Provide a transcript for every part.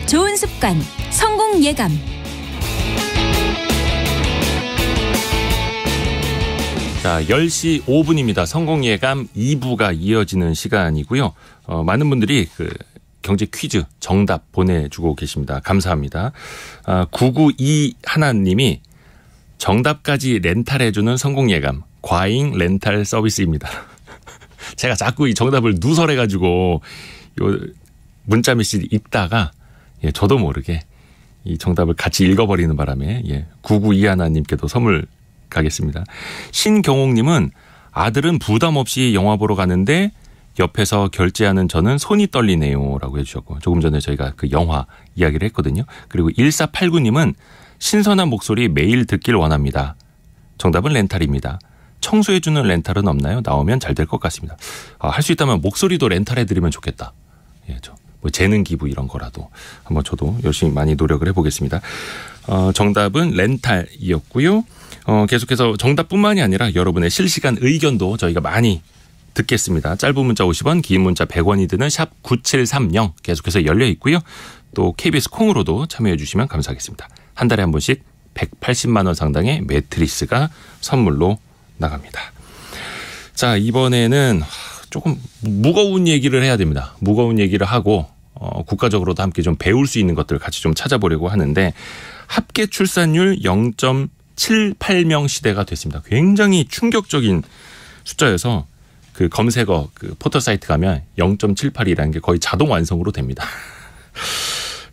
좋은 습관, 성공 예감. 자, 10시 5분입니다. 성공 예감 2부가 이어지는 시간이고요. 많은 분들이 경제 퀴즈 정답 보내주고 계십니다. 감사합니다. 992 하나님이 정답까지 렌탈해주는 성공 예감 과잉 렌탈 서비스입니다. 제가 자꾸 이 정답을 누설해가지고 요 문자 메시지 읽다가 저도 모르게 이 정답을 같이 읽어버리는 바람에 992 하나님께도 선물 가겠습니다. 신경옥님은 아들은 부담 없이 영화 보러 가는데 옆에서 결제하는 저는 손이 떨리네요 라고 해주셨고, 조금 전에 저희가 그 영화 이야기를 했거든요. 그리고 1489님은 신선한 목소리 매일 듣길 원합니다. 정답은 렌탈입니다. 청소해주는 렌탈은 없나요? 나오면 잘 될 것 같습니다. 할 수 있다면 목소리도 렌탈해드리면 좋겠다. 뭐 재능 기부 이런 거라도 한번 저도 열심히 많이 노력을 해보겠습니다. 정답은 렌탈이었고요. 계속해서 정답뿐만이 아니라 여러분의 실시간 의견도 저희가 많이 듣겠습니다. 짧은 문자 50원, 긴 문자 100원이 드는 샵 9730 계속해서 열려 있고요. 또 KBS 콩으로도 참여해 주시면 감사하겠습니다. 한 달에 한 번씩 180만 원 상당의 매트리스가 선물로 나갑니다. 자, 이번에는 조금 무거운 얘기를 해야 됩니다. 무거운 얘기를 하고 국가적으로도 함께 좀 배울 수 있는 것들을 같이 좀 찾아보려고 하는데, 합계 출산율 0.78명 시대가 됐습니다. 굉장히 충격적인 숫자여서 그 검색어 그 포털 사이트 가면 0.78이라는 게 거의 자동 완성으로 됩니다.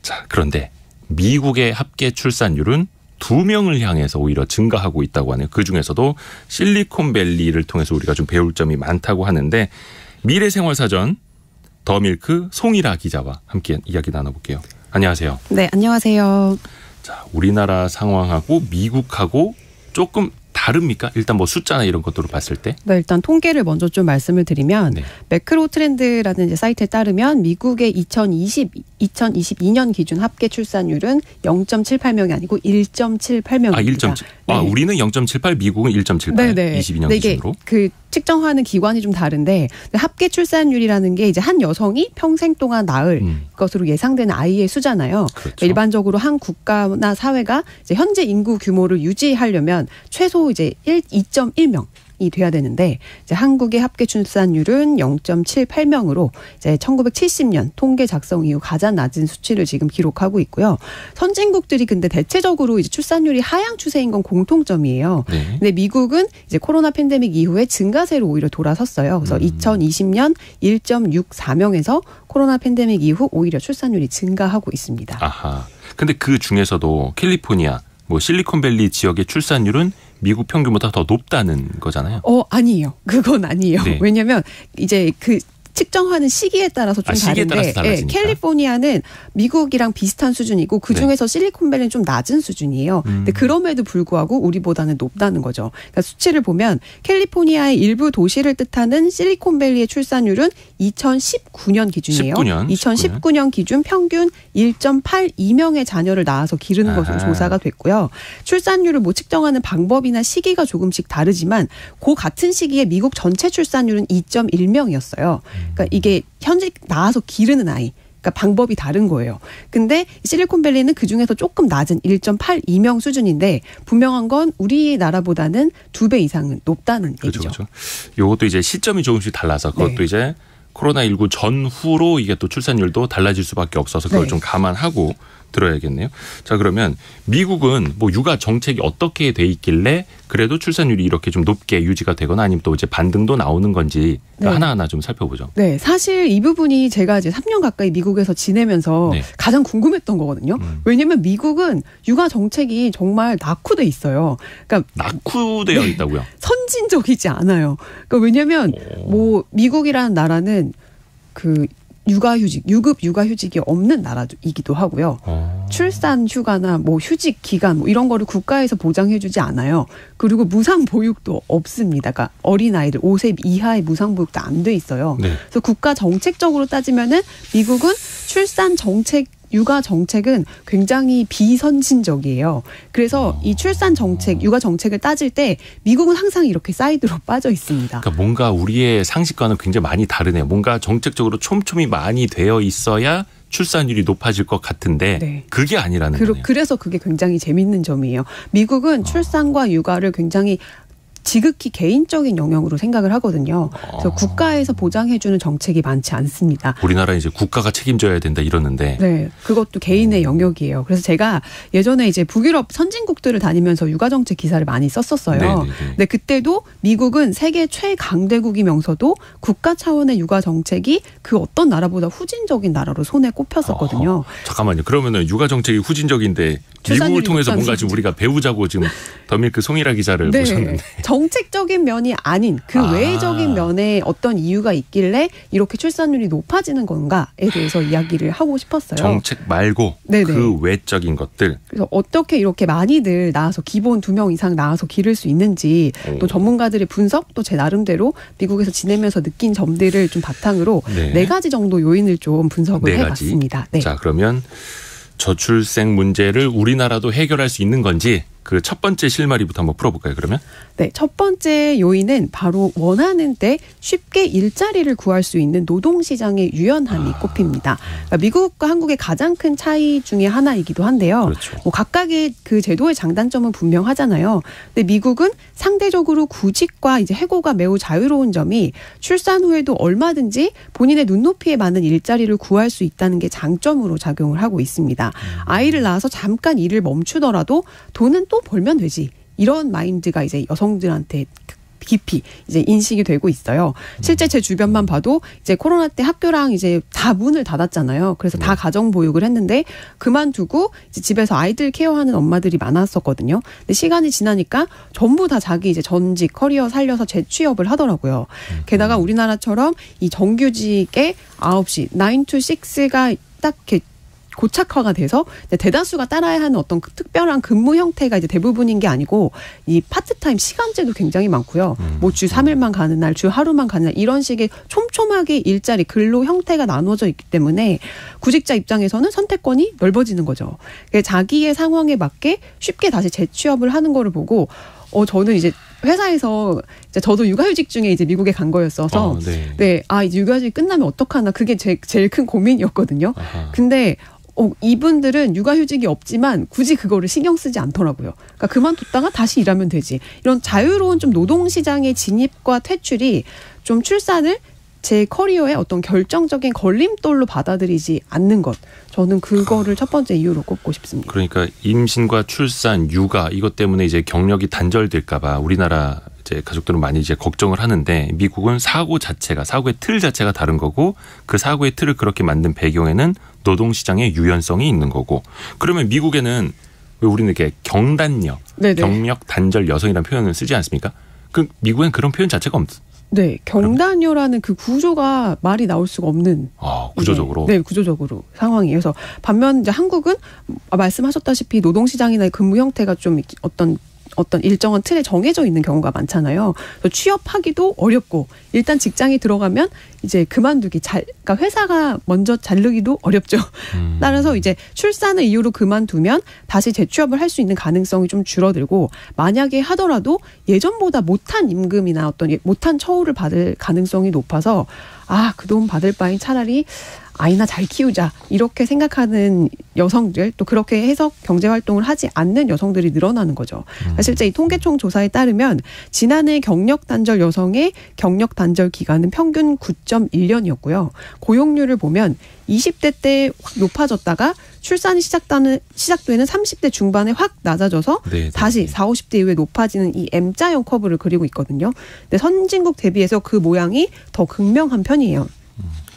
자, 그런데 미국의 합계 출산율은 2명을 향해서 오히려 증가하고 있다고 하네요. 그중에서도 실리콘밸리를 통해서 우리가 좀 배울 점이 많다고 하는데, 미래생활사전 더밀크 송일아 기자와 함께 이야기 나눠볼게요. 안녕하세요. 네, 안녕하세요. 자, 우리나라 상황하고 미국하고 조금 다릅니까? 일단 뭐 숫자나 이런 것들로 봤을 때. 네, 일단 통계를 먼저 좀 말씀을 드리면 매크로 트렌드라는 이제 사이트에 따르면 미국의 2022년 기준 합계 출산율은 0.78명이 아니고 1.78명입니다. 1.7. 네. 우리는 0.78, 미국은 1.78. 네네. 22년 기준으로. 이게 측정하는 기관이 좀 다른데, 합계 출산율이라는 게 이제 한 여성이 평생 동안 낳을 것으로 예상되는 아이의 수잖아요. 그렇죠. 일반적으로 한 국가나 사회가 이제 현재 인구 규모를 유지하려면 최소 이제 2.1명. 이 돼야 되는데, 이제 한국의 합계 출산율은 0.78명으로 이제 1970년 통계 작성 이후 가장 낮은 수치를 지금 기록하고 있고요. 선진국들이 근데 대체적으로 이제 출산율이 하향 추세인 건 공통점이에요. 네. 근데 미국은 이제 코로나 팬데믹 이후에 증가세로 오히려 돌아섰어요. 그래서 2020년 1.64명에서 코로나 팬데믹 이후 오히려 출산율이 증가하고 있습니다. 아하. 근데 그 중에서도 캘리포니아, 뭐 실리콘밸리 지역의 출산율은 미국 평균보다 더 높다는 거잖아요. 아니에요. 그건 아니에요. 네. 왜냐하면 이제 그 측정하는 시기에 따라서 좀 다른데, 캘리포니아는 미국이랑 비슷한 수준이고 그중에서 실리콘밸리는 좀 낮은 수준이에요. 근데 그럼에도 불구하고 우리보다는 높다는 거죠. 그러니까 수치를 보면 캘리포니아의 일부 도시를 뜻하는 실리콘밸리의 출산율은 2019년 기준이에요. 2019년 기준 평균 1.82명의 자녀를 낳아서 기르는 것으로 조사가 됐고요. 출산율을 뭐 측정하는 방법이나 시기가 조금씩 다르지만 그 같은 시기에 미국 전체 출산율은 2.1명이었어요. 그러니까 이게 현재 낳아서 기르는 아이, 그러니까 방법이 다른 거예요. 근데 실리콘밸리는 그중에서 조금 낮은 1.82명 수준인데, 분명한 건 우리나라보다는 2배 이상은 높다는 얘기죠. 그렇죠. 이것도 이제 시점이 조금씩 달라서 그것도 이제 코로나19 전후로 이게 또 출산율도 달라질 수밖에 없어서 그걸 좀 감안하고 들어야겠네요. 자, 그러면 미국은 뭐 육아 정책이 어떻게 돼 있길래 그래도 출산율이 이렇게 좀 높게 유지가 되거나 아니면 또 이제 반등도 나오는 건지 하나하나 좀 살펴보죠. 네, 사실 이 부분이 제가 이제 3년 가까이 미국에서 지내면서 가장 궁금했던 거거든요. 왜냐하면 미국은 육아 정책이 정말 낙후돼 있어요. 그러니까 낙후되어 있다고요? 선진적이지 않아요. 그러니까 왜냐하면 뭐 미국이라는 나라는 그 육아휴직, 유급 육아휴직이 없는 나라이기도 하고요. 출산 휴가나 뭐 휴직 기간 뭐 이런 거를 국가에서 보장해주지 않아요. 그리고 무상 보육도 없습니다. 그러니까 어린아이들 5세 이하의 무상 보육도 안 돼 있어요. 그래서 국가 정책적으로 따지면은 미국은 출산 정책, 육아 정책은 굉장히 비선진적이에요. 그래서 이 출산 정책, 육아 정책을 따질 때 미국은 항상 이렇게 사이드로 빠져 있습니다. 그러니까 뭔가 우리의 상식과는 굉장히 많이 다르네요. 뭔가 정책적으로 촘촘히 많이 되어 있어야 출산율이 높아질 것 같은데 네. 그게 아니라는 거네요. 그래서 그게 굉장히 재밌는 점이에요. 미국은 출산과 육아를 굉장히 지극히 개인적인 영역으로 생각을 하거든요. 그래서 국가에서 보장해주는 정책이 많지 않습니다. 우리나라 이제 국가가 책임져야 된다 이러는데. 네, 그것도 개인의 영역이에요. 그래서 제가 예전에 이제 북유럽 선진국들을 다니면서 육아 정책 기사를 많이 썼었어요. 네네네. 근데 그때도 미국은 세계 최강대국이면서도 국가 차원의 육아 정책이 그 어떤 나라보다 후진적인 나라로 손에 꼽혔었거든요. 잠깐만요. 그러면은 육아 정책이 후진적인데 미국을 통해서 뭔가 지금 우리가 배우자고 지금 더밀크 송일아 기자를 네. 모셨는데. 정책적인 면이 아닌 그 외적인 면에 어떤 이유가 있길래 이렇게 출산율이 높아지는 건가에 대해서 이야기를 하고 싶었어요. 정책 말고 네네. 그 외적인 것들. 그래서 어떻게 이렇게 많이들 나와서 기본 2명 이상 나와서 기를 수 있는지 또 전문가들의 분석 또 제 나름대로 미국에서 지내면서 느낀 점들을 좀 바탕으로 네 가지 정도 요인을 좀 분석을 해봤습니다. 네. 자, 그러면 저출생 문제를 우리나라도 해결할 수 있는 건지 그 첫 번째 실마리부터 한번 풀어볼까요, 그러면? 네, 첫 번째 요인은 바로 원하는 때 쉽게 일자리를 구할 수 있는 노동시장의 유연함이 꼽힙니다. 그러니까 미국과 한국의 가장 큰 차이 중에 하나이기도 한데요. 그렇죠. 뭐 각각의 그 제도의 장단점은 분명하잖아요. 근데 미국은 상대적으로 구직과 이제 해고가 매우 자유로운 점이 출산 후에도 얼마든지 본인의 눈높이에 맞는 일자리를 구할 수 있다는 게 장점으로 작용을 하고 있습니다. 아이를 낳아서 잠깐 일을 멈추더라도 돈은 또 벌면 되지. 이런 마인드가 이제 여성들한테 깊이 이제 인식이 되고 있어요. 실제 제 주변만 봐도 이제 코로나 때 학교랑 이제 다 문을 닫았잖아요. 그래서 다 가정 보육을 했는데 그만두고 이제 집에서 아이들 케어하는 엄마들이 많았었거든요. 근데 시간이 지나니까 전부 다 자기 이제 전직 커리어 살려서 재취업을 하더라고요. 게다가 우리나라처럼 이 정규직의 9시 9 to 6가 딱 이렇게 고착화가 돼서 대다수가 따라야 하는 어떤 특별한 근무 형태가 이제 대부분인 게 아니고 이 파트타임 시간제도 굉장히 많고요. 뭐 주 3일만 가는 날, 주 하루만 가는 날 이런 식의 촘촘하게 일자리, 근로 형태가 나누어져 있기 때문에 구직자 입장에서는 선택권이 넓어지는 거죠. 자기의 상황에 맞게 쉽게 다시 재취업을 하는 거를 보고 저는 이제 회사에서 이제 저도 육아휴직 중에 이제 미국에 간 거였어서 이제 육아휴직 끝나면 어떡하나 그게 제일 큰 고민이었거든요. 근데 이분들은 육아휴직이 없지만 굳이 그거를 신경 쓰지 않더라고요. 그러니까 그만뒀다가 다시 일하면 되지. 이런 자유로운 좀 노동시장의 진입과 퇴출이 좀 출산을 제 커리어의 어떤 결정적인 걸림돌로 받아들이지 않는 것. 저는 그거를 첫 번째 이유로 꼽고 싶습니다. 그러니까 임신과 출산, 육아 이것 때문에 이제 경력이 단절될까 봐 우리나라 이제 가족들은 많이 이제 걱정을 하는데 미국은 사고의 틀 자체가 다른 거고 그 사고의 틀을 그렇게 만든 배경에는 노동시장의 유연성이 있는 거고 그러면 미국에는 왜 우리는 이렇게 경단녀, 경력 단절 여성이라는 표현을 쓰지 않습니까? 그 미국엔 그런 표현 자체가 네, 경단녀라는 그 구조가 말이 나올 수가 없는. 구조적으로? 네, 구조적으로 상황이에요. 그래서 반면 이제 한국은 말씀하셨다시피 노동시장이나 근무 형태가 좀 어떤 일정한 틀에 정해져 있는 경우가 많잖아요. 그래서 취업하기도 어렵고 일단 직장에 들어가면 이제 그만두기 그러니까 회사가 먼저 자르기도 어렵죠. 따라서 이제 출산을 이유로 그만두면 다시 재취업을 할 수 있는 가능성이 좀 줄어들고 만약에 하더라도 예전보다 못한 임금이나 어떤 못한 처우를 받을 가능성이 높아서 그 돈 받을 바엔 차라리 아이나 잘 키우자 이렇게 생각하는 여성들 또 그렇게 해서 경제활동을 하지 않는 여성들이 늘어나는 거죠. 실제 이 통계청 조사에 따르면 지난해 경력 단절 여성의 경력 단절 기간은 평균 9.1년이었고요. 고용률을 보면 20대 때 확 높아졌다가 출산이 시작되는 30대 중반에 확 낮아져서 다시 40, 50대 이후에 높아지는 이 M자형 커브를 그리고 있거든요. 근데 선진국 대비해서 그 모양이 더 극명한 편이에요.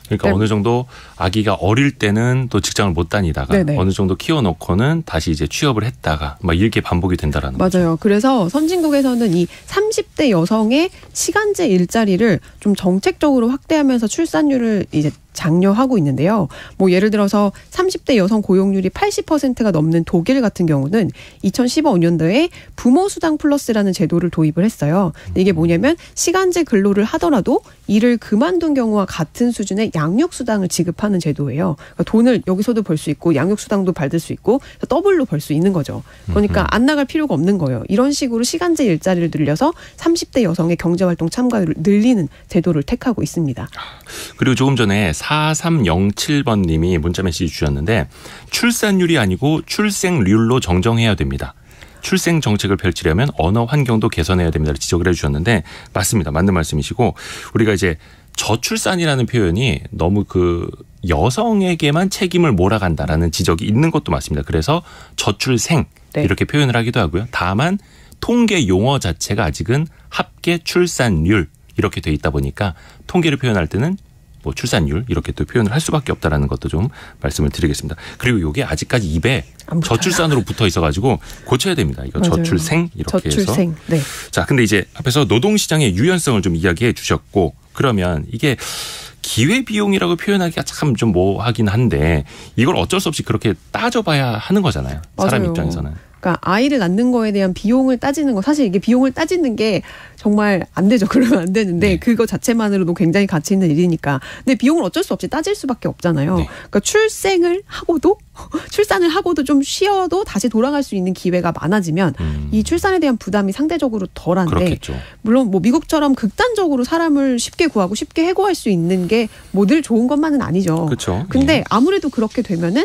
그러니까 어느 정도 아기가 어릴 때는 또 직장을 못 다니다가 어느 정도 키워놓고는 다시 이제 취업을 했다가 막 이렇게 반복이 된다라는 거죠. 맞아요. 그래서 선진국에서는 이 30대 여성의 시간제 일자리를 좀 정책적으로 확대하면서 출산율을 이제 장려하고 있는데요. 뭐 예를 들어서 30대 여성 고용률이 80%가 넘는 독일 같은 경우는 2015년도에 부모수당 플러스라는 제도를 도입을 했어요. 이게 뭐냐면 시간제 근로를 하더라도 일을 그만둔 경우와 같은 수준의 양육수당을 지급하는 제도예요. 그러니까 돈을 여기서도 벌 수 있고 양육수당도 받을 수 있고 더블로 벌 수 있는 거죠. 그러니까 안 나갈 필요가 없는 거예요. 이런 식으로 시간제 일자리를 늘려서 30대 여성의 경제활동 참가율을 늘리는 제도를 택하고 있습니다. 그리고 조금 전에 4307번님이 문자 메시지 주셨는데 출산율이 아니고 출생률로 정정해야 됩니다. 출생 정책을 펼치려면 언어 환경도 개선해야 됩니다. 지적을 해주셨는데 맞습니다. 맞는 말씀이시고 우리가 이제 저출산이라는 표현이 너무 그 여성에게만 책임을 몰아간다라는 지적이 있는 것도 맞습니다. 그래서 저출생 이렇게 표현을 하기도 하고요. 다만 통계 용어 자체가 아직은 합계 출산율 이렇게 돼 있다 보니까 통계를 표현할 때는 뭐 출산율 이렇게 또 표현을 할 수밖에 없다라는 것도 좀 말씀을 드리겠습니다. 그리고 이게 아직까지 입에 저출산으로 붙어 있어가지고 고쳐야 됩니다. 이거 맞아요. 저출생 이렇게 저출생. 해서. 네. 자, 근데 이제 앞에서 노동시장의 유연성을 좀 이야기해 주셨고 그러면 이게 기회비용이라고 표현하기가 참 좀 뭐하긴 한데 이걸 어쩔 수 없이 그렇게 따져봐야 하는 거잖아요. 사람 맞아요. 입장에서는. 그러니까 아이를 낳는 거에 대한 비용을 따지는 거 사실 이게 비용을 따지는 게 정말 안 되죠. 그러면 안 되는데 그거 자체만으로도 굉장히 가치 있는 일이니까. 근데 비용을 어쩔 수 없이 따질 수밖에 없잖아요. 그러니까 출산을 하고도 좀 쉬어도 다시 돌아갈 수 있는 기회가 많아지면 이 출산에 대한 부담이 상대적으로 덜한데 그렇겠죠. 물론 뭐 미국처럼 극단적으로 사람을 쉽게 구하고 쉽게 해고할 수 있는 게 뭐 늘 좋은 것만은 아니죠. 그렇죠. 근데 아무래도 그렇게 되면은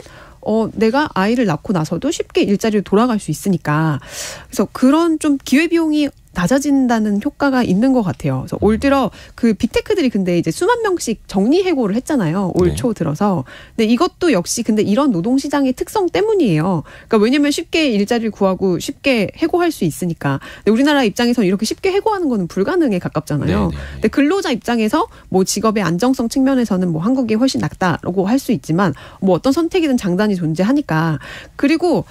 내가 아이를 낳고 나서도 쉽게 일자리로 돌아갈 수 있으니까 그래서 그런 좀 기회비용이 낮아진다는 효과가 있는 것 같아요. 그래서 올 들어 그 빅테크들이 근데 이제 수만 명씩 정리해고를 했잖아요. 올 초 들어서. 근데 이것도 역시 근데 이런 노동시장의 특성 때문이에요. 그러니까 왜냐면 쉽게 일자리를 구하고 쉽게 해고할 수 있으니까. 근데 우리나라 입장에서 이렇게 쉽게 해고하는 거는 불가능에 가깝잖아요. 근데 근로자 입장에서 뭐 직업의 안정성 측면에서는 뭐 한국이 훨씬 낫다라고 할 수 있지만 뭐 어떤 선택이든 장단이 존재하니까. 그리고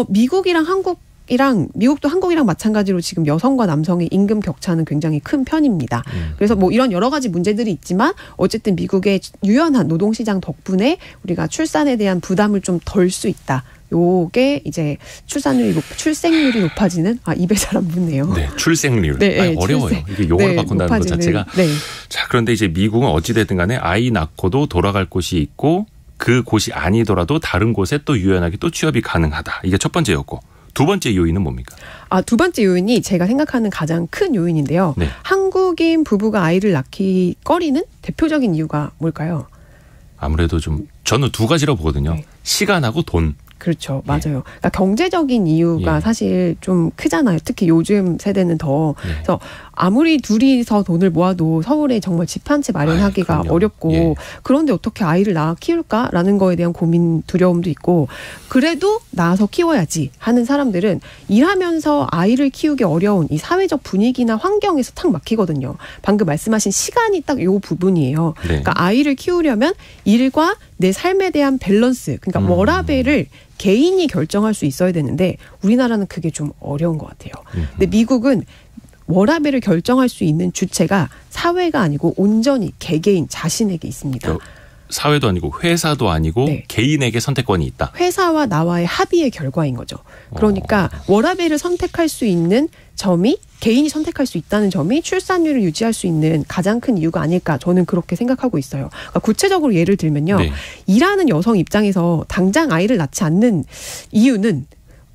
미국도 한국이랑 마찬가지로 지금 여성과 남성의 임금 격차는 굉장히 큰 편입니다. 그래서 뭐 이런 여러 가지 문제들이 있지만 어쨌든 미국의 유연한 노동시장 덕분에 우리가 출산에 대한 부담을 좀 덜 수 있다. 요게 이제 출생률이 높아지는 입에 잘 안 붙네요. 네, 출생률. 어려워요. 이게 용어를 바꾼다는 것 자체가. 자, 그런데 이제 미국은 어찌됐든 간에 아이 낳고도 돌아갈 곳이 있고 그 곳이 아니더라도 다른 곳에 또 유연하게 또 취업이 가능하다. 이게 첫 번째였고. 두 번째 요인은 뭡니까? 두 번째 요인이 제가 생각하는 가장 큰 요인인데요. 한국인 부부가 아이를 낳기 꺼리는 대표적인 이유가 뭘까요? 아무래도 저는 두 가지라고 보거든요. 시간하고 돈. 그렇죠. 맞아요. 그러니까 경제적인 이유가 사실 좀 크잖아요. 특히 요즘 세대는 더. 그래서 아무리 둘이서 돈을 모아도 서울에 정말 집 한 채 마련하기가 어렵고 그런데 어떻게 아이를 낳아 키울까라는 거에 대한 고민, 두려움도 있고 그래도 낳아서 키워야지 하는 사람들은 일하면서 아이를 키우기 어려운 이 사회적 분위기나 환경에서 탁 막히거든요. 방금 말씀하신 시간이 딱 요 부분이에요. 그러니까 아이를 키우려면 일과 내 삶에 대한 밸런스, 그러니까 워라밸을 개인이 결정할 수 있어야 되는데 우리나라는 그게 좀 어려운 것 같아요. 근데 미국은 워라밸을 결정할 수 있는 주체가 사회가 아니고 온전히 개개인 자신에게 있습니다. 사회도 아니고 회사도 아니고 개인에게 선택권이 있다. 회사와 나와의 합의의 결과인 거죠. 그러니까 워라밸을 선택할 수 있는 점이 개인이 선택할 수 있다는 점이 출산율을 유지할 수 있는 가장 큰 이유가 아닐까 저는 그렇게 생각하고 있어요. 그러니까 구체적으로 예를 들면요. 일하는 여성 입장에서 당장 아이를 낳지 않는 이유는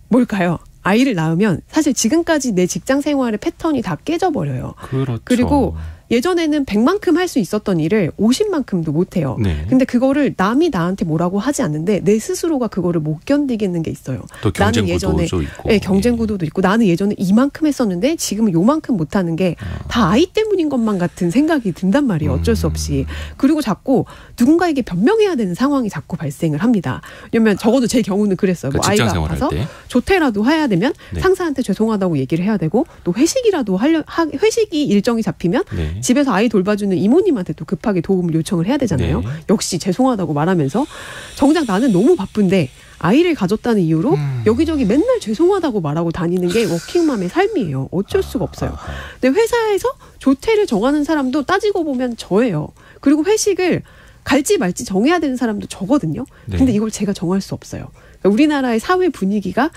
뭘까요? 아이를 낳으면 사실 지금까지 내 직장 생활의 패턴이 다 깨져버려요. 그렇죠. 그리고 예전에는 100만큼 할 수 있었던 일을 50만큼도 못해요. 근데 그거를 남이 나한테 뭐라고 하지 않는데 내 스스로가 그거를 못 견디겠는 게 있어요. 또 경쟁 구도도 있고. 경쟁 구도도 있고 나는 예전에 이만큼 했었는데 지금은 요만큼 못하는 게 다 아이 때문인 것만 같은 생각이 든단 말이에요. 어쩔 수 없이. 그리고 자꾸 누군가에게 변명해야 되는 상황이 자꾸 발생을 합니다. 왜냐면 적어도 제 경우는 그랬어요. 뭐 아이가 아파서 조퇴라도 해야 되면 상사한테 죄송하다고 얘기를 해야 되고 또 회식이 일정이 잡히면 집에서 아이 돌봐주는 이모님한테 또 급하게 도움을 요청을 해야 되잖아요. 역시 죄송하다고 말하면서 정작 나는 너무 바쁜데 아이를 가졌다는 이유로 여기저기 맨날 죄송하다고 말하고 다니는 게 워킹맘의 삶이에요. 어쩔 수가 없어요. 근데 회사에서 조퇴를 정하는 사람도 따지고 보면 저예요. 그리고 회식을 갈지 말지 정해야 되는 사람도 저거든요. 근데 이걸 제가 정할 수 없어요. 그러니까 우리나라의 사회 분위기가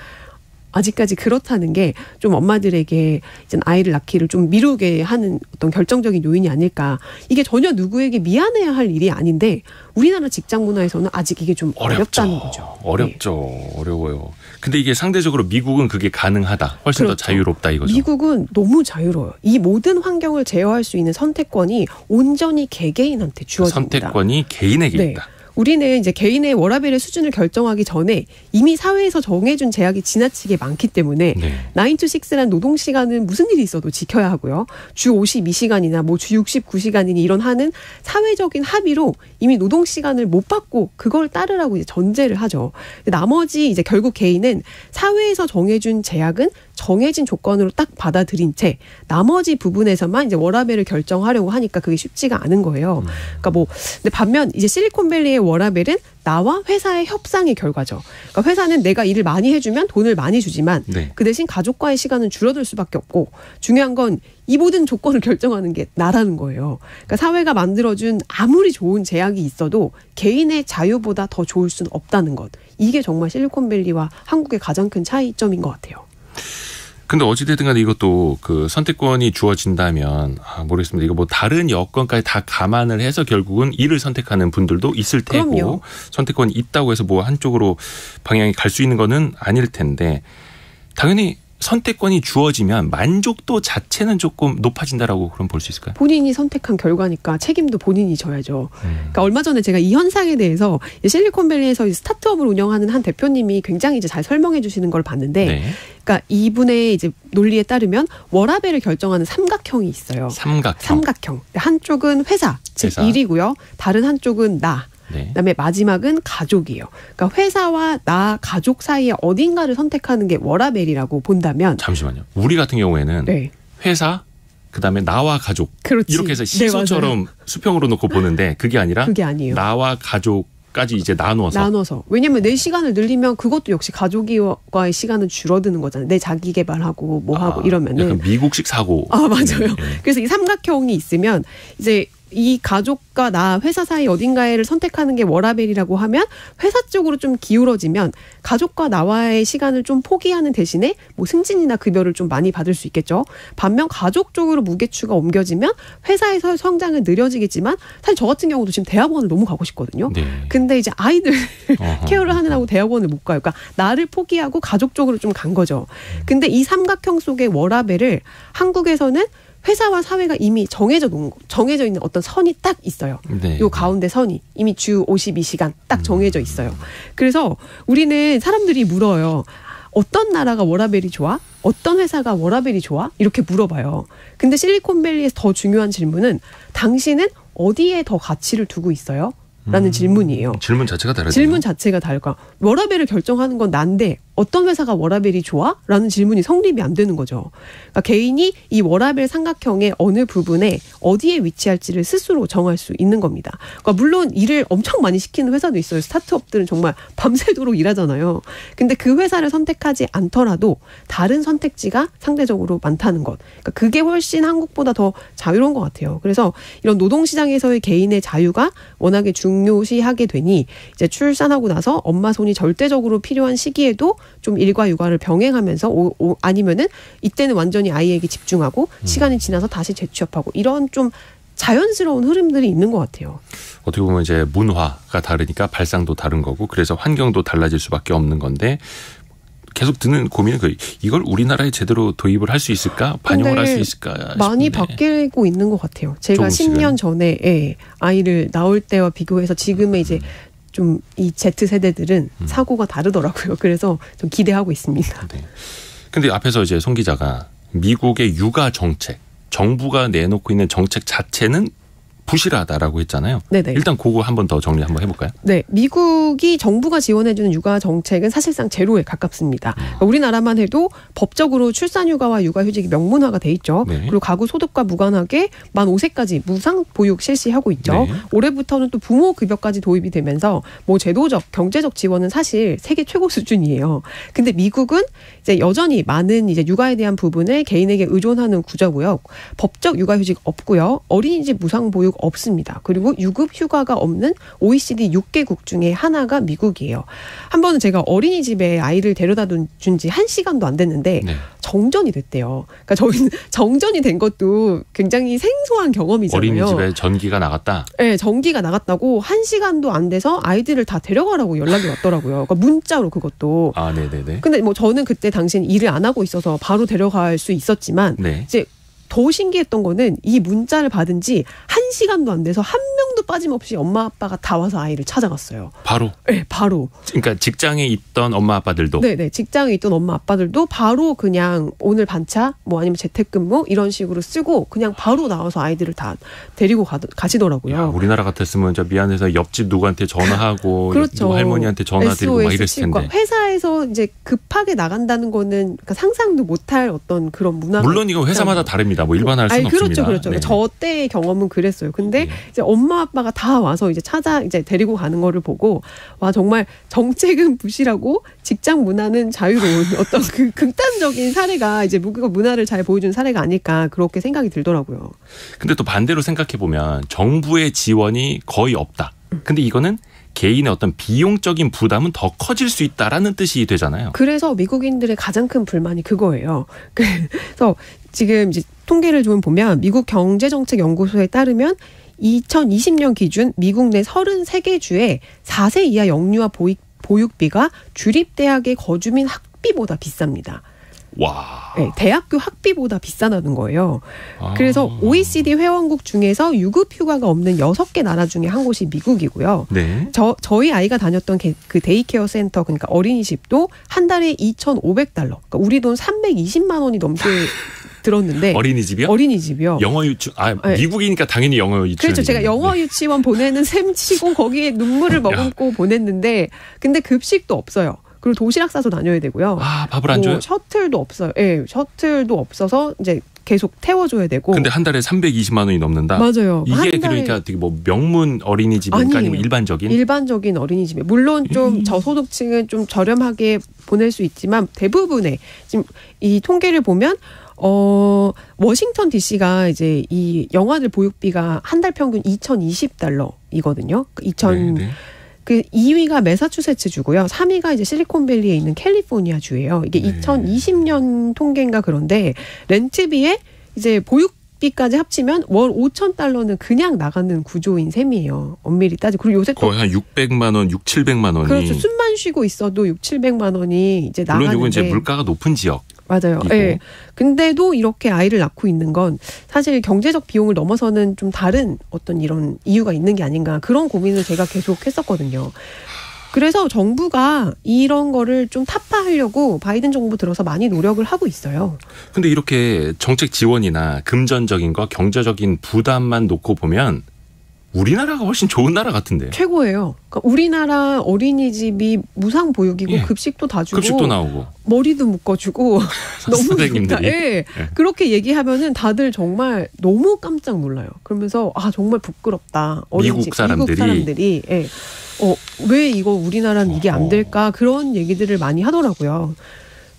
아직까지 그렇다는 게 좀 엄마들에게 이제 아이를 낳기를 좀 미루게 하는 어떤 결정적인 요인이 아닐까. 이게 전혀 누구에게 미안해야 할 일이 아닌데 우리나라 직장 문화에서는 아직 이게 좀 어렵다는 거죠. 어렵죠. 네. 어려워요. 근데 이게 상대적으로 미국은 그게 가능하다. 훨씬 그렇죠. 더 자유롭다 이거죠. 미국은 너무 자유로워요. 이 모든 환경을 제어할 수 있는 선택권이 온전히 개개인한테 주어집니다. 선택권이 개인에게 네. 있다. 우리는 이제 개인의 워라밸의 수준을 결정하기 전에 이미 사회에서 정해준 제약이 지나치게 많기 때문에 네. 9 to 6란 노동시간은 무슨 일이 있어도 지켜야 하고요. 주 52시간이나 뭐 주 69시간이니 이런 하는 사회적인 합의로 이미 노동시간을 못 받고 그걸 따르라고 이제 전제를 하죠. 나머지 이제 결국 개인은 사회에서 정해준 제약은 정해진 조건으로 딱 받아들인 채 나머지 부분에서만 이제 워라밸을 결정하려고 하니까 그게 쉽지가 않은 거예요. 그러니까 뭐 근데 반면 이제 실리콘밸리의 워라밸은 나와 회사의 협상의 결과죠. 그러니까 회사는 내가 일을 많이 해주면 돈을 많이 주지만 네. 그 대신 가족과의 시간은 줄어들 수밖에 없고 중요한 건 이 모든 조건을 결정하는 게 나라는 거예요. 그러니까 사회가 만들어준 아무리 좋은 제약이 있어도 개인의 자유보다 더 좋을 수는 없다는 것. 이게 정말 실리콘밸리와 한국의 가장 큰 차이점인 것 같아요. 근데 어찌됐든 간에 이것도 그 선택권이 주어진다면 모르겠습니다. 이거 뭐 다른 여건까지 다 감안을 해서 결국은 이를 선택하는 분들도 있을 테고 그럼요. 선택권이 있다고 해서 뭐 한쪽으로 방향이 갈 수 있는 거는 아닐 텐데 당연히 선택권이 주어지면 만족도 자체는 조금 높아진다라고 그럼 볼 수 있을까요? 본인이 선택한 결과니까 책임도 본인이 져야죠. 그러니까 얼마 전에 제가 이 현상에 대해서 실리콘밸리에서 스타트업을 운영하는 한 대표님이 굉장히 이제 잘 설명해 주시는 걸 봤는데, 네. 그러니까 이분의 이제 논리에 따르면 워라밸을 결정하는 삼각형이 있어요. 삼각형. 한쪽은 회사, 즉 일이고요. 다른 한쪽은 나. 네. 그다음에 마지막은 가족이에요. 그러니까 회사와 나 가족 사이에 어딘가를 선택하는 게 워라밸이라고 본다면 잠시만요. 우리 같은 경우에는 네. 회사 그다음에 나와 가족 그렇지. 이렇게 해서 시소처럼 수평으로 놓고 보는데 그게 아니라 그게 아니에요. 나와 가족까지 이제 나눠서. 왜냐면 내 시간을 늘리면 그것도 역시 가족과의 시간은 줄어드는 거잖아요. 내 자기 개발하고 뭐 하고 이러면은 약간 미국식 사고. 맞아요. 네. 그래서 이 삼각형이 있으면 이제 이 가족과 나 회사 사이 어딘가를 선택하는 게 워라밸이라고 하면 회사 쪽으로 좀 기울어지면 가족과 나와의 시간을 좀 포기하는 대신에 뭐 승진이나 급여를 좀 많이 받을 수 있겠죠. 반면 가족 쪽으로 무게추가 옮겨지면 회사에서 성장은 느려지겠지만 사실 저 같은 경우도 지금 대학원을 너무 가고 싶거든요. 네. 근데 이제 아이들 케어를 하느라고 대학원을 못 가요. 그러니까 나를 포기하고 가족 쪽으로 좀 간 거죠. 근데 이 삼각형 속의 워라밸을 한국에서는 회사와 사회가 이미 정해져 있는 어떤 선이 딱 있어요. 네. 요 가운데 선이 이미 주 52시간 딱 정해져 있어요. 그래서 우리는 사람들이 물어요. 어떤 나라가 워라밸이 좋아? 어떤 회사가 워라밸이 좋아? 이렇게 물어봐요. 근데 실리콘밸리에서 더 중요한 질문은 당신은 어디에 더 가치를 두고 있어요? 라는 질문이에요. 질문 자체가 다르죠. 질문 자체가 다를까? 워라밸을 결정하는 건 난데 어떤 회사가 워라밸이 좋아? 라는 질문이 성립이 안 되는 거죠. 그러니까 개인이 이 워라밸 삼각형의 어느 부분에 어디에 위치할지를 스스로 정할 수 있는 겁니다. 그러니까 물론 일을 엄청 많이 시키는 회사도 있어요. 스타트업들은 정말 밤새도록 일하잖아요. 근데 그 회사를 선택하지 않더라도 다른 선택지가 상대적으로 많다는 것. 그러니까 그게 훨씬 한국보다 더 자유로운 것 같아요. 그래서 이런 노동시장에서의 개인의 자유가 워낙에 중요시하게 되니 이제 출산하고 나서 엄마 손이 절대적으로 필요한 시기에도 좀 일과 육아를 병행하면서 아니면은 이때는 완전히 아이에게 집중하고 시간이 지나서 다시 재취업하고 이런 좀 자연스러운 흐름들이 있는 것 같아요. 어떻게 보면 이제 문화가 다르니까 발상도 다른 거고 그래서 환경도 달라질 수밖에 없는 건데 계속 드는 고민은 이걸 우리나라에 제대로 도입을 할 수 있을까? 반영을 할 수 있을까? 싶은데. 많이 바뀌고 있는 것 같아요. 제가 조금씩은. 10년 전에 아이를 낳을 때와 비교해서 지금의 이제 좀 이 Z세대들은 사고가 다르더라고요. 그래서 좀 기대하고 있습니다. 네. 근데 앞에서 이제 송 기자가 미국의 육아 정책, 정부가 내놓고 있는 정책 자체는 부실하다라고 했잖아요. 네네. 일단 그거 한 번 더 정리 한번 해볼까요? 네. 미국이 정부가 지원해주는 육아 정책은 사실상 제로에 가깝습니다. 그러니까 우리나라만 해도 법적으로 출산휴가와 육아휴직이 명문화가 돼 있죠. 네. 그리고 가구 소득과 무관하게 만 5세까지 무상 보육 실시하고 있죠. 네. 올해부터는 또 부모 급여까지 도입이 되면서 뭐 제도적, 경제적 지원은 사실 세계 최고 수준이에요. 근데 미국은 이제 여전히 많은 이제 육아에 대한 부분을 개인에게 의존하는 구조고요. 법적 육아휴직 없고요. 어린이집 무상 보육 없습니다. 그리고 유급 휴가가 없는 OECD 6개국 중에 하나가 미국이에요. 한 번은 제가 어린이집에 아이를 데려다 준 지 1시간도 안 됐는데 네. 정전이 됐대요. 그러니까 저희는 정전이 된 것도 굉장히 생소한 경험이잖아요. 어린이집에 전기가 나갔다? 네. 전기가 나갔다고 1시간도 안 돼서 아이들을 다 데려가라고 연락이 왔더라고요. 그러니까 문자로 그것도. 아, 네네네. 근데 뭐 저는 그때 당시엔 일을 안 하고 있어서 바로 데려갈 수 있었지만 네. 이제 더 신기했던 거는 이 문자를 받은 지 1시간도 안 돼서 한 명도 빠짐없이 엄마 아빠가 다 와서 아이를 찾아갔어요. 바로? 네, 바로. 그러니까 직장에 있던 엄마 아빠들도? 네네. 직장에 있던 엄마 아빠들도 바로 그냥 오늘 반차 뭐 아니면 재택근무 이런 식으로 쓰고 그냥 바로 나와서 아이들을 다 데리고 가시더라고요. 야, 우리나라 같았으면 저 미안해서 옆집 누구한테 전화하고 그렇죠. 할머니한테 전화드리고 막 이랬을 텐데. 회사에서 이제 급하게 나간다는 거는 그러니까 상상도 못할 어떤 그런 문화가 물론 이거 회사마다 다릅니다. 뭐 일반화할 수는 없습니다. 그렇죠. 네. 저 때의 경험은 그랬어요. 근데 이제 엄마 아빠가 다 와서 이제 이제 데리고 가는 거를 보고 와 정말 정책은 부실하고 직장 문화는 자유로운 어떤 그 극단적인 사례가 이제 미국 문화를 잘 보여준 사례가 아닐까 그렇게 생각이 들더라고요. 근데 또 반대로 생각해 보면 정부의 지원이 거의 없다. 근데 이거는 개인의 어떤 비용적인 부담은 더 커질 수 있다라는 뜻이 되잖아요. 그래서 미국인들의 가장 큰 불만이 그거예요. 그래서 지금 이제 통계를 좀 보면 미국 경제정책연구소에 따르면 2020년 기준 미국 내 33개 주에 4세 이하 영유아 보육비가 주립대학의 거주민 학비보다 비쌉니다. 와. 네, 대학교 학비보다 비싸다는 거예요. 그래서 OECD 회원국 중에서 유급 휴가가 없는 6개 나라 중에 한 곳이 미국이고요. 네. 저희 아이가 다녔던 그 데이케어 센터 그러니까 어린이집도 한 달에 $2,500. 그러니까 우리 돈 320만 원이 넘게 들었는데 어린이집이요? 어린이집이요. 영어 유치원. 네. 미국이니까 당연히 영어 유치원. 그렇죠. 제가 영어 유치원 보내는 셈치고 거기에 눈물을 머금고 보냈는데 근데 급식도 없어요. 그리고 도시락 싸서 다녀야 되고요. 아, 밥을 안 줘요? 셔틀도 없어요. 예, 네, 셔틀도 없어서 이제 계속 태워줘야 되고. 근데 한 달에 320만 원이 넘는다? 맞아요. 이게 그러니까 되게 뭐 명문 어린이집입니까? 아니면 일반적인? 일반적인 어린이집에. 물론 좀 저소득층은 좀 저렴하게 보낼 수 있지만 대부분의 지금 이 통계를 보면 워싱턴 DC가 이제 이 영아들 보육비가 한 달 평균 $2,020이거든요. 그 2위가 매사추세츠 주고요. 3위가 이제 실리콘밸리에 있는 캘리포니아 주예요. 이게 2020년 통계인가 그런데 렌트비에 이제 보육비까지 합치면 월 $5,000는 그냥 나가는 구조인 셈이에요. 엄밀히 따지고. 그리고 요새 거의 한 600만 원, 6,700만 원이. 그렇죠. 숨만 쉬고 있어도 6,700만 원이 이제 나가는데. 물론 이건 이제 물가가 높은 지역. 맞아요. 예. 네. 근데도 이렇게 아이를 낳고 있는 건 사실 경제적 비용을 넘어서는 좀 다른 어떤 이런 이유가 있는 게 아닌가 그런 고민을 제가 계속 했었거든요. 그래서 정부가 이런 거를 좀 타파하려고 바이든 정부 들어서 많이 노력을 하고 있어요. 근데 이렇게 정책 지원이나 금전적인 거 경제적인 부담만 놓고 보면 우리나라가 훨씬 좋은 나라 같은데. 최고예요. 그러니까 우리나라 어린이집이 무상 보육이고 예. 급식도 다 주고 급식도 나오고 머리도 묶어주고 너무 선생님들이 예. 예. 그렇게 얘기하면은 다들 정말 너무 깜짝 놀라요. 그러면서 아 정말 부끄럽다. 어린이집 미국 사람들이 예. 왜 이거 우리나라는 이게 안 될까 그런 얘기들을 많이 하더라고요.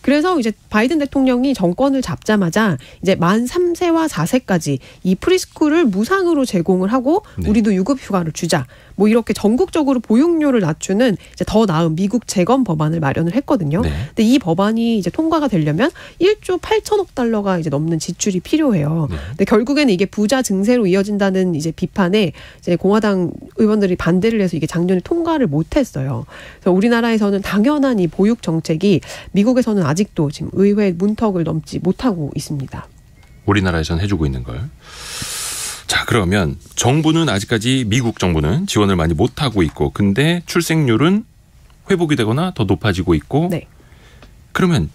그래서 이제 바이든 대통령이 정권을 잡자마자 이제 만 3세와 4세까지 이 프리스쿨을 무상으로 제공을 하고 우리도 유급 휴가를 주자. 뭐 이렇게 전국적으로 보육료를 낮추는 이제 더 나은 미국 재건 법안을 마련을 했거든요. 네. 근데 이 법안이 이제 통과가 되려면 1조 8천억 달러가 이제 넘는 지출이 필요해요. 네. 근데 결국에는 이게 부자 증세로 이어진다는 이제 비판에 이제 공화당 의원들이 반대를 해서 이게 작년에 통과를 못했어요. 그래서 우리나라에서는 당연한 이 보육 정책이 미국에서는 아직도 지금 의회 문턱을 넘지 못하고 있습니다. 우리나라에서는 해주고 있는 걸. 자, 그러면 정부는 아직까지 미국 정부는 지원을 많이 못하고 있고 근데 출생률은 회복이 되거나 더 높아지고 있고 네. 그러면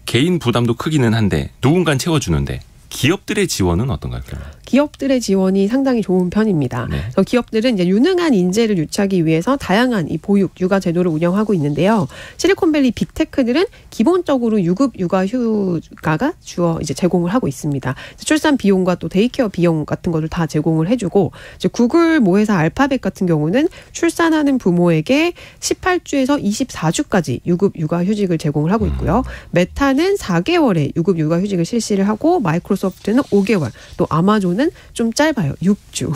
개인 부담도 크기는 한데 누군가 채워주는데 기업들의 지원은 어떤가요? 기업들의 지원이 상당히 좋은 편입니다. 네. 그래서 기업들은 이제 유능한 인재를 유치하기 위해서 다양한 이 보육, 육아 제도를 운영하고 있는데요. 실리콘밸리 빅테크들은 기본적으로 유급 육아 휴가가 이제 제공을 하고 있습니다. 출산 비용과 또 데이케어 비용 같은 것을 다 제공을 해주고 이제 구글 모회사 알파벳 같은 경우는 출산하는 부모에게 18주에서 24주까지 유급 육아 휴직을 제공을 하고 있고요. 메타는 4개월의 유급 육아 휴직을 실시를 하고 마이크로소프트 마이크로소프트는 5개월, 또 아마존은 좀 짧아요. 6주.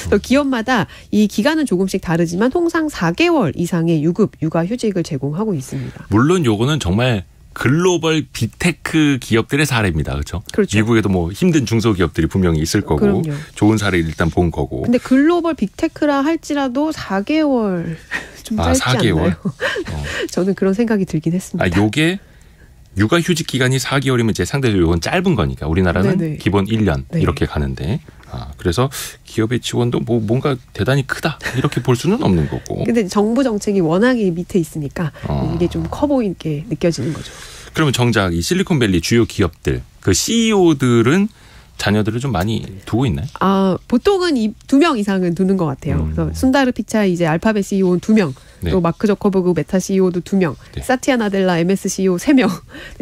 또 기업마다 이 기간은 조금씩 다르지만 통상 4개월 이상의 유급, 육아휴직을 제공하고 있습니다. 물론 요거는 정말 글로벌 빅테크 기업들의 사례입니다. 그렇죠? 그렇죠. 미국에도 뭐 힘든 중소기업들이 분명히 있을 거고 그럼요. 좋은 사례를 일단 본 거고. 근데 글로벌 빅테크라 할지라도 4개월 좀 짧지 4개월? 않나요? 저는 그런 생각이 들긴 했습니다. 요게 육아휴직 기간이 4개월이면 이제 상대적으로 이건 짧은 거니까 우리나라는 네네. 기본 1년 네. 이렇게 가는데 그래서 기업의 지원도 뭐 뭔가 대단히 크다 이렇게 볼 수는 없는 거고. 근데 정부 정책이 워낙에 밑에 있으니까 이게 좀 커 보이게 느껴지는 거죠. 그러면 정작 이 실리콘밸리 주요 기업들 그 CEO들은 자녀들을 좀 많이 두고 있나요? 보통은 2명 이상은 두는 것 같아요. 그래서 순다르 피차이 이제 알파벳 CEO는 2명. 네. 또 마크 저커버그 메타 CEO도 2명, 네. 사티아 나델라 MS CEO 3명,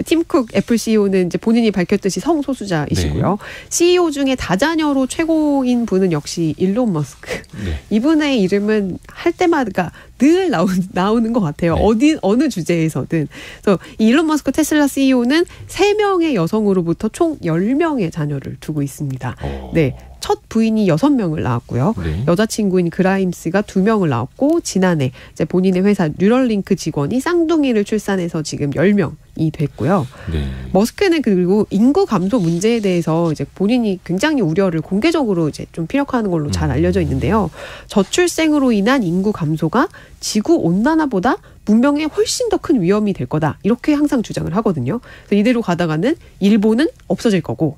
팀 쿡 애플 CEO는 이제 본인이 밝혔듯이 성소수자이시고요. 네. CEO 중에 다자녀로 최고인 분은 역시 일론 머스크. 네. 이분의 이름은 할 때마다 늘 나오는 것 같아요. 네. 어느 주제에서든. 그래서 일론 머스크 테슬라 CEO는 3명의 여성으로부터 총 10명의 자녀를 두고 있습니다. 네. 첫 부인이 6명을 낳았고요. 네. 여자친구인 그라임스가 2명을 낳았고 지난해 이제 본인의 회사 뉴럴링크 직원이 쌍둥이를 출산해서 지금 10명이 됐고요. 네. 머스크는 그리고 인구 감소 문제에 대해서 이제 본인이 굉장히 우려를 공개적으로 이제 좀 피력하는 걸로 잘 알려져 있는데요. 저출생으로 인한 인구 감소가 지구 온난화보다 문명에 훨씬 더 큰 위험이 될 거다. 이렇게 항상 주장을 하거든요. 그래서 이대로 가다가는 일본은 없어질 거고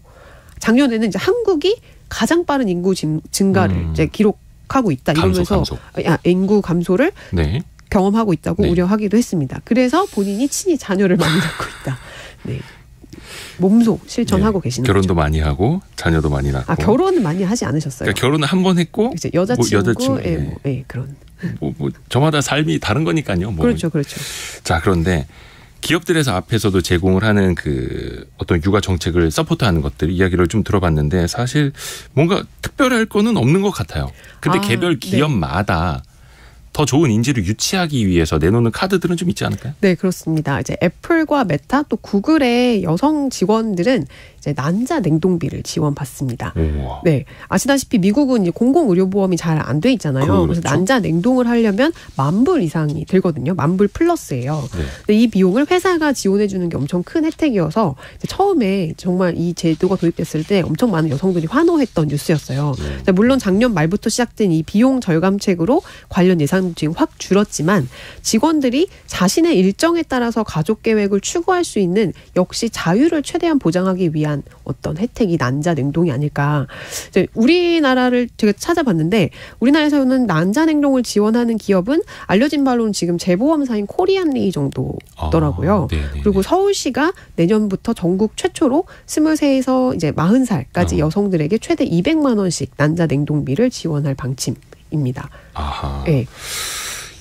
작년에는 이제 한국이 가장 빠른 인구 증가를 이제 기록하고 있다. 이러면서 인구 감소를 네. 경험하고 있다고 네. 우려하기도 했습니다. 그래서 본인이 친히 자녀를 많이 낳고 있다. 네. 몸소 실천하고 네. 계시는 결혼도 거죠. 많이 하고 자녀도 많이 낳고. 결혼은 많이 하지 않으셨어요? 그러니까 결혼은 한 번 했고 이제 여자친구 그런. 저마다 삶이 다른 거니까요. 그렇죠. 자, 그런데 기업들에서 앞에서도 제공을 하는 그 어떤 육아 정책을 서포트하는 것들 이야기를 좀 들어봤는데 사실 뭔가 특별할 거는 없는 것 같아요. 근데 개별 기업마다 더 좋은 인지를 유치하기 위해서 내놓는 카드들은 좀 있지 않을까요? 네, 그렇습니다. 이제 애플과 메타 또 구글의 여성 직원들은 이제 난자 냉동비를 지원받습니다. 우와. 네, 아시다시피 미국은 이제 공공의료보험이 잘 안 돼 있잖아요. 그렇죠. 그래서 난자 냉동을 하려면 $10,000 이상이 들거든요. $10,000 플러스예요. 네. 근데 이 비용을 회사가 지원해 주는 게 엄청 큰 혜택이어서 처음에 정말 이 제도가 도입됐을 때 엄청 많은 여성들이 환호했던 뉴스였어요. 네. 물론 작년 말부터 시작된 이 비용 절감책으로 관련 예산 지금 확 줄었지만 직원들이 자신의 일정에 따라서 가족 계획을 추구할 수 있는 역시 자유를 최대한 보장하기 위한 어떤 혜택이 난자 냉동이 아닐까. 이제 우리나라를 제가 찾아봤는데 우리나라에서는 난자 냉동을 지원하는 기업은 알려진 바로는 지금 재보험사인 코리안리 정도더라고요. 그리고 서울시가 내년부터 전국 최초로 23에서 이제 40살까지 여성들에게 최대 200만 원씩 난자 냉동비를 지원할 방침입니다. 아하. 네.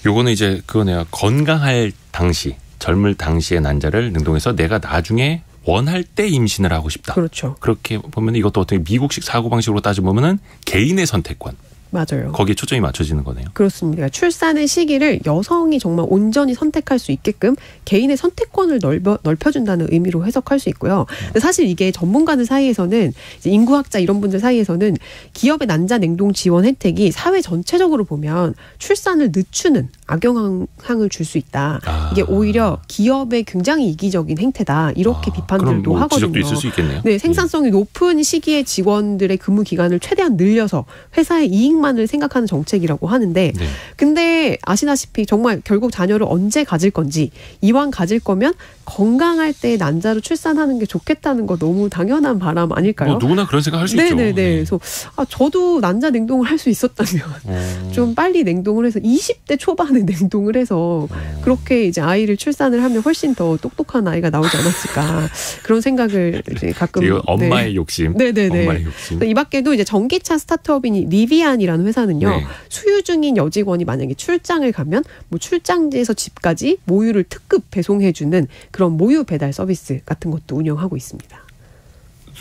요거는 이제 그거네요. 건강할 당시, 젊을 당시의 난자를 냉동해서 내가 나중에 원할 때 임신을 하고 싶다. 그렇죠. 그렇게 보면 이것도 어떻게 미국식 사고방식으로 따져보면은 개인의 선택권. 맞아요. 거기에 초점이 맞춰지는 거네요. 그렇습니다. 출산의 시기를 여성이 정말 온전히 선택할 수 있게끔 개인의 선택권을 넓혀준다는 의미로 해석할 수 있고요. 근데 사실 이게 전문가들 사이에서는 이제 인구학자 이런 분들 사이에서는 기업의 난자 냉동 지원 혜택이 사회 전체적으로 보면 출산을 늦추는 악영향을 줄 수 있다. 이게 오히려 기업의 굉장히 이기적인 행태다. 이렇게 비판들도 하거든요. 지적도 있을 수 있겠네요. 네, 생산성이 높은 시기에 직원들의 근무 기간을 최대한 늘려서 회사의 이익만을 생각하는 정책이라고 하는데 근데 아시다시피 정말 결국 자녀를 언제 가질 건지 이왕 가질 거면 건강할 때 난자로 출산하는 게 좋겠다는 거 너무 당연한 바람 아닐까요? 누구나 그런 생각 할 수 있죠. 네네네. 그래서 저도 난자 냉동을 할 수 있었다면 좀 빨리 냉동을 해서 20대 초반에 냉동을 해서 그렇게 이제 아이를 출산을 하면 훨씬 더 똑똑한 아이가 나오지 않았을까 그런 생각을 이제 가끔 엄마의 욕심. 네네네. 엄마의 욕심. 이 밖에도 이제 전기차 스타트업인 리비안이라는 회사는요 수유 중인 여직원이 만약에 출장을 가면 뭐 출장지에서 집까지 모유를 특급 배송해주는 그런 모유 배달 서비스 같은 것도 운영하고 있습니다.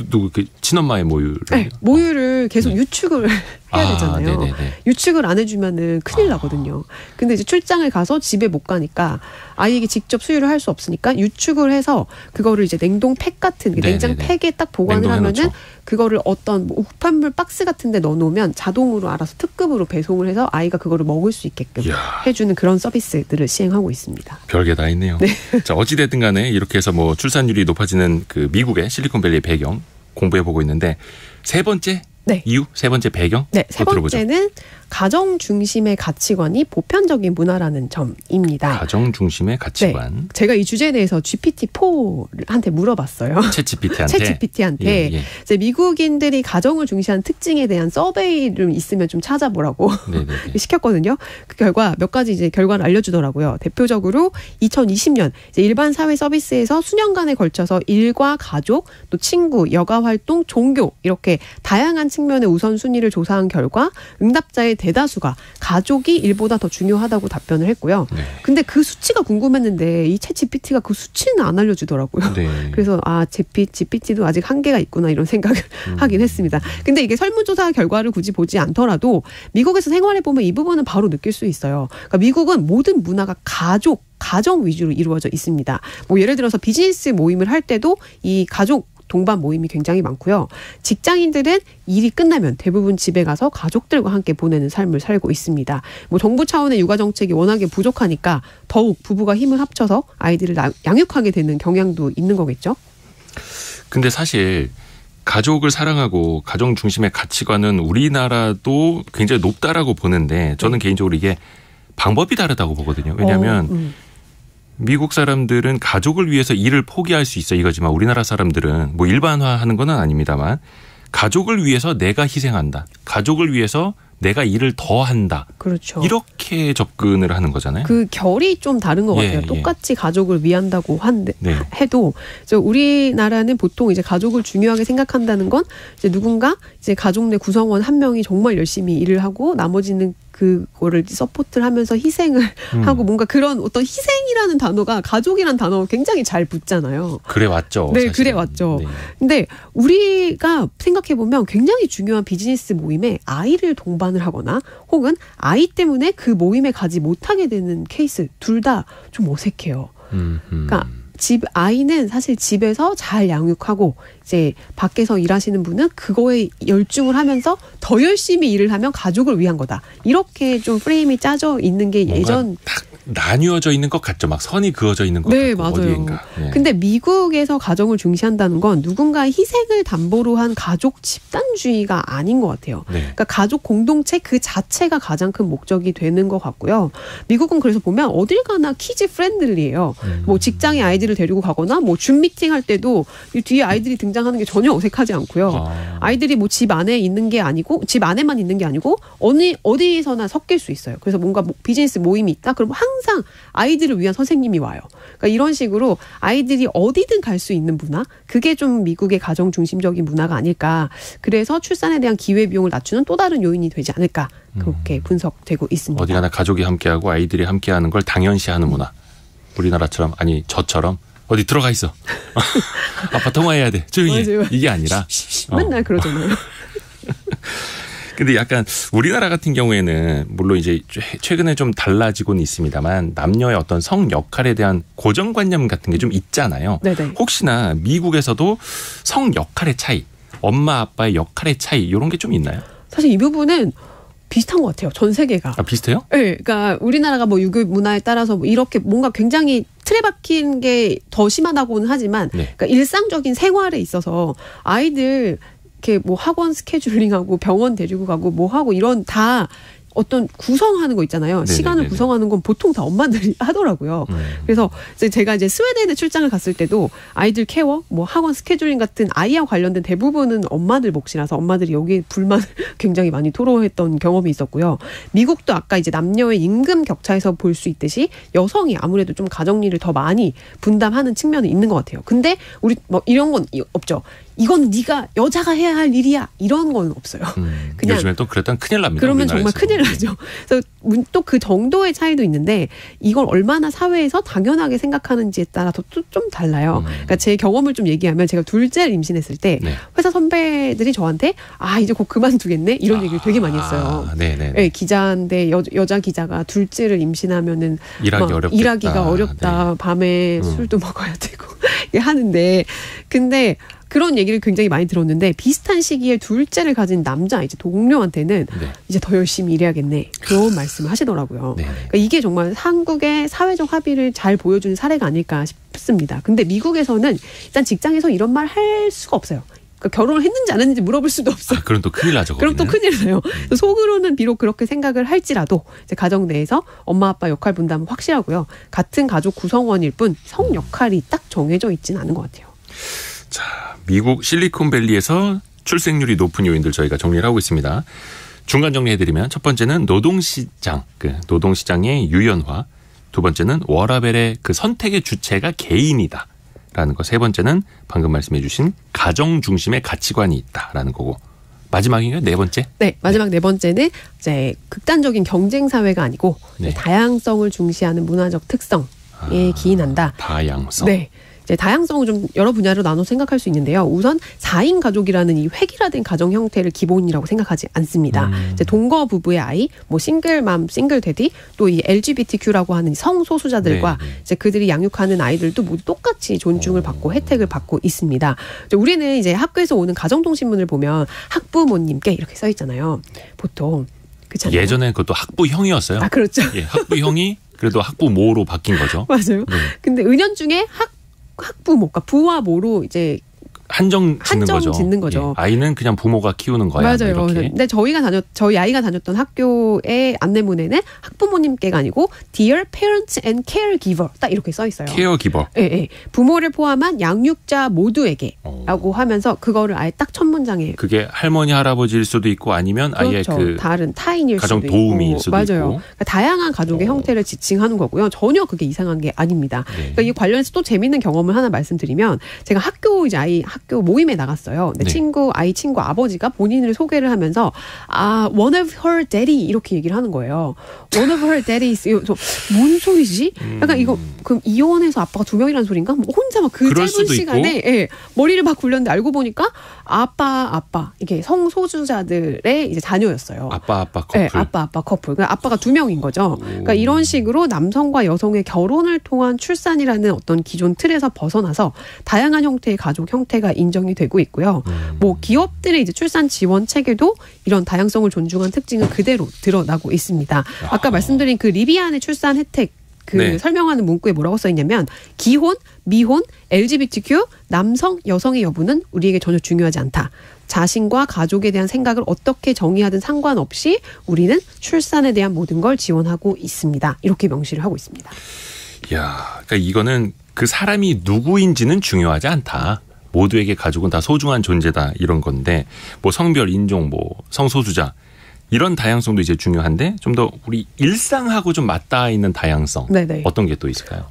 누구 그 친엄마의 모유를? 네, 모유를 계속 유축을 해야 되잖아요. 유축을 안 해주면은 큰일 나거든요. 근데 이제 출장을 가서 집에 못 가니까 아이에게 직접 수유를 할 수 없으니까 유축을 해서 그거를 이제 냉동팩 같은 냉장 팩에 딱 보관을 하면은 그거를 어떤 뭐 우편물 박스 같은 데 넣어놓으면 자동으로 알아서 특급으로 배송을 해서 아이가 그거를 먹을 수 있게끔 해주는 그런 서비스들을 시행하고 있습니다. 별게 다 있네요. 네. 자, 어찌됐든 간에 이렇게 해서 뭐 출산율이 높아지는 그 미국의 실리콘밸리 배경 공부해보고 있는데 세 번째 이유? 세 번째 배경? 네, 세 번째는 들어보죠. 가정 중심의 가치관이 보편적인 문화라는 점입니다. 가정 중심의 가치관. 네, 제가 이 주제에 대해서 GPT-4한테 물어봤어요. 챗GPT한테. 이제 미국인들이 가정을 중시하는 특징에 대한 서베이를 있으면 좀 찾아보라고 시켰거든요. 그 결과 몇 가지 이제 결과를 알려주더라고요. 대표적으로 2020년 이제 일반 사회 서비스에서 수년간에 걸쳐서 일과 가족, 또 친구, 여가 활동, 종교 이렇게 다양한 측면의 우선순위를 조사한 결과 응답자의 대다수가 가족이 일보다 더 중요하다고 답변을 했고요. 근데 그 수치가 궁금했는데 이 챗GPT가 그 수치는 안 알려주더라고요. 그래서 GPT도 아직 한계가 있구나 이런 생각을 하긴 했습니다. 근데 이게 설문조사 결과를 굳이 보지 않더라도 미국에서 생활해보면 이 부분은 바로 느낄 수 있어요. 그러니까 미국은 모든 문화가 가정 위주로 이루어져 있습니다. 뭐 예를 들어서 비즈니스 모임을 할 때도 이 가족 동반 모임이 굉장히 많고요. 직장인들은 일이 끝나면 대부분 집에 가서 가족들과 함께 보내는 삶을 살고 있습니다. 뭐 정부 차원의 육아 정책이 워낙에 부족하니까 더욱 부부가 힘을 합쳐서 아이들을 양육하게 되는 경향도 있는 거겠죠. 근데 사실 가족을 사랑하고 가정 중심의 가치관은 우리나라도 굉장히 높다라고 보는데 저는 개인적으로 이게 방법이 다르다고 보거든요. 왜냐하면 미국 사람들은 가족을 위해서 일을 포기할 수 있어 이거지만 우리나라 사람들은 뭐 일반화하는 건 아닙니다만 가족을 위해서 내가 희생한다. 가족을 위해서 내가 일을 더 한다. 그렇죠. 이렇게 접근을 하는 거잖아요. 그 결이 좀 다른 것 같아요. 똑같이 가족을 위한다고 해도 우리나라는 보통 이제 가족을 중요하게 생각한다는 건 이제 누군가 이제 가족 내 구성원 한 명이 정말 열심히 일을 하고 나머지는 그거를 서포트를 하면서 희생을 하고 뭔가 그런 어떤 희생이라는 단어가 가족이라는 단어가 굉장히 잘 붙잖아요. 그래 왔죠. 네, 사실은. 그래 왔죠. 근데 우리가 생각해보면 굉장히 중요한 비즈니스 모임에 아이를 동반을 하거나 혹은 아이 때문에 그 모임에 가지 못하게 되는 케이스 둘 다 좀 어색해요. 그러니까 아이는 사실 집에서 잘 양육하고 이제 밖에서 일하시는 분은 그거에 열중을 하면서 더 열심히 일을 하면 가족을 위한 거다. 이렇게 좀 프레임이 짜져 있는 게 예전 딱 나뉘어져 있는 것 같죠. 막 선이 그어져 있는 것 같고 맞아요. 어디인가. 근데 미국에서 가정을 중시한다는 건 누군가의 희생을 담보로 한 가족 집단주의가 아닌 것 같아요. 그러니까 가족 공동체 그 자체가 가장 큰 목적이 되는 것 같고요. 미국은 그래서 보면 어딜 가나 키즈 프렌들리예요. 뭐 직장에 아이들을 데리고 가거나 뭐 줌 미팅 할 때도 이 뒤에 아이들이 등장하는 게 전혀 어색하지 않고요. 아이들이 뭐 집 안에 있는 게 아니고 집 안에만 있는 게 아니고 어디서나 섞일 수 있어요. 그래서 뭔가 비즈니스 모임이 있다. 그러면 항상 아이들을 위한 선생님이 와요. 그러니까 이런 식으로 아이들이 어디든 갈 수 있는 문화, 그게 좀 미국의 가정 중심적인 문화가 아닐까. 그래서 출산에 대한 기회비용을 낮추는 또 다른 요인이 되지 않을까. 그렇게 분석되고 있습니다. 어디 가나 가족이 함께하고 아이들이 함께하는 걸 당연시하는 문화. 우리나라처럼 아니 저처럼 어디 들어가 있어. 아빠 통화해야 돼. 조용히 해. 이게 아니라. 맨날 그러잖아요. 근데 약간 우리나라 같은 경우에는 물론 이제 최근에 좀 달라지고는 있습니다만 남녀의 어떤 성 역할에 대한 고정관념 같은 게 좀 있잖아요. 혹시나 미국에서도 성 역할의 차이, 엄마 아빠의 역할의 차이 이런 게 좀 있나요? 사실 이 부분은 비슷한 것 같아요. 전 세계가. 아, 비슷해요? 네. 그러니까 우리나라가 뭐 유교 문화에 따라서 뭐 이렇게 뭔가 굉장히 틀에 박힌 게 더 심하다고는 하지만 그러니까 일상적인 생활에 있어서 아이들 이렇게 뭐 학원 스케줄링하고 병원 데리고 가고 뭐 하고 이런 다 어떤 구성하는 거 있잖아요. 시간을 구성하는 건 보통 다 엄마들이 하더라고요. 그래서 제가 이제 스웨덴에 출장을 갔을 때도 아이들 케어, 뭐 학원 스케줄링 같은 아이와 관련된 대부분은 엄마들 몫이라서 엄마들이 여기에 불만을 굉장히 많이 토로했던 경험이 있었고요. 미국도 아까 이제 남녀의 임금 격차에서 볼 수 있듯이 여성이 아무래도 좀 가정일을 더 많이 분담하는 측면이 있는 것 같아요. 근데 우리 뭐 이런 건 없죠. 이건 네가 여자가 해야 할 일이야 이런 건 없어요. 그냥 요즘에 또 그랬다면 큰일 납니다. 그러면 정말 큰일 나죠. 그래서 또 그 정도의 차이도 있는데 이걸 얼마나 사회에서 당연하게 생각하는지에 따라서 또 좀 달라요. 그러니까 제 경험을 좀 얘기하면 제가 둘째를 임신했을 때 네. 회사 선배들이 저한테 이제 곧 그만두겠네 이런 얘기를 되게 많이 했어요. 네, 기자인데 여자 기자가 둘째를 임신하면은 일하기가 어렵다. 네. 밤에 술도 먹어야 되고 하는데 근데 그런 얘기를 굉장히 많이 들었는데 비슷한 시기에 둘째를 가진 남자 이제 동료한테는 이제 더 열심히 일해야겠네 그런 말씀을 하시더라고요. 그러니까 이게 정말 한국의 사회적 합의를 잘 보여주는 사례가 아닐까 싶습니다. 근데 미국에서는 일단 직장에서 이런 말 할 수가 없어요. 그러니까 결혼을 했는지 안 했는지 물어볼 수도 없어요. 그럼 또 큰일 나죠. 그럼 또 큰일 나요. 속으로는 비록 그렇게 생각을 할지라도 이제 가정 내에서 엄마 아빠 역할 분담은 확실하고요. 같은 가족 구성원일 뿐 성 역할이 딱 정해져 있지는 않은 것 같아요. 자, 미국 실리콘밸리에서 출생률이 높은 요인들 저희가 정리를 하고 있습니다. 중간 정리해드리면 첫 번째는 노동시장, 노동시장의 유연화. 두 번째는 워라밸의 그 선택의 주체가 개인이다. 라는 거. 세 번째는 방금 말씀해 주신 가정 중심의 가치관이 있다라는 거고. 마지막인가요? 네 번째? 네, 마지막 네 번째는 이제 극단적인 경쟁 사회가 아니고 다양성을 중시하는 문화적 특성에 기인한다. 다양성. 네. 이제 다양성을 좀 여러 분야로 나눠 생각할 수 있는데요. 우선 4인 가족이라는 이 획일화된 가정 형태를 기본이라고 생각하지 않습니다. 이제 동거 부부의 아이, 뭐 싱글맘, 싱글데디, 또 이 LGBTQ라고 하는 성소수자들과 이제 그들이 양육하는 아이들도 모두 똑같이 존중을 받고 혜택을 받고 있습니다. 우리는 이제 학교에서 오는 가정통신문을 보면 학부모님께 이렇게 써 있잖아요. 보통 그렇잖아요. 예전에 그것도 학부형이었어요. 그렇죠. 예, 학부형이 그래도 학부모로 바뀐 거죠. 맞아요. 근데 은연중에 학부모가 부와 모로 이제 한정 짓는 거죠. 예, 아이는 그냥 부모가 키우는 거야. 맞아요. 근데 저희 아이가 다녔던 학교의 안내문에는 학부모님께가 아니고 Dear Parents and Caregiver 딱 이렇게 써 있어요. Caregiver. 예. 부모를 포함한 양육자 모두에게라고 하면서 그거를 아예 딱 첫 문장에. 그게 할머니 할아버지일 수도 있고 아니면 그렇죠. 아예 그 다른 타인일 수도 있고. 가정 도우미일 수도 맞아요. 있고. 그러니까 다양한 가족의 형태를 지칭하는 거고요. 전혀 그게 이상한 게 아닙니다. 그러니까 이 관련해서 또 재밌는 경험을 하나 말씀드리면 제가 학교 모임에 나갔어요. 근데 아이 친구 아버지가 본인을 소개를 하면서 one of her daddy 이렇게 얘기를 하는 거예요. one of her daddies. 뭔 소리지? 약간 이거 그럼 이혼해서 아빠가 2명이라는 소린가? 뭐 혼자 막 그 짧은 시간에 머리를 막 굴렸는데 알고 보니까 아빠 이게 성소수자들의 이제 자녀였어요. 아빠 커플. 네, 아빠 커플. 그러니까 아빠가 2명인 거죠. 그러니까 이런 식으로 남성과 여성의 결혼을 통한 출산이라는 어떤 기존 틀에서 벗어나서 다양한 형태의 가족 형태가 인정이 되고 있고요. 뭐 기업들의 이제 출산 지원 체계도 이런 다양성을 존중한 특징을 그대로 드러나고 있습니다. 아까 말씀드린 그 리비안의 출산 혜택 설명하는 문구에 뭐라고 써 있냐면 기혼, 미혼, LGBTQ, 남성, 여성의 여부는 우리에게 전혀 중요하지 않다. 자신과 가족에 대한 생각을 어떻게 정의하든 상관없이 우리는 출산에 대한 모든 걸 지원하고 있습니다. 이렇게 명시를 하고 있습니다. 이야, 그러니까 이거는 그 사람이 누구인지는 중요하지 않다. 모두에게 가족은 다 소중한 존재다 이런 건데 뭐 성별, 인종, 뭐 성소수자 이런 다양성도 이제 중요한데 좀 더 우리 일상하고 좀 맞닿아 있는 다양성 어떤 게 또 있을까요?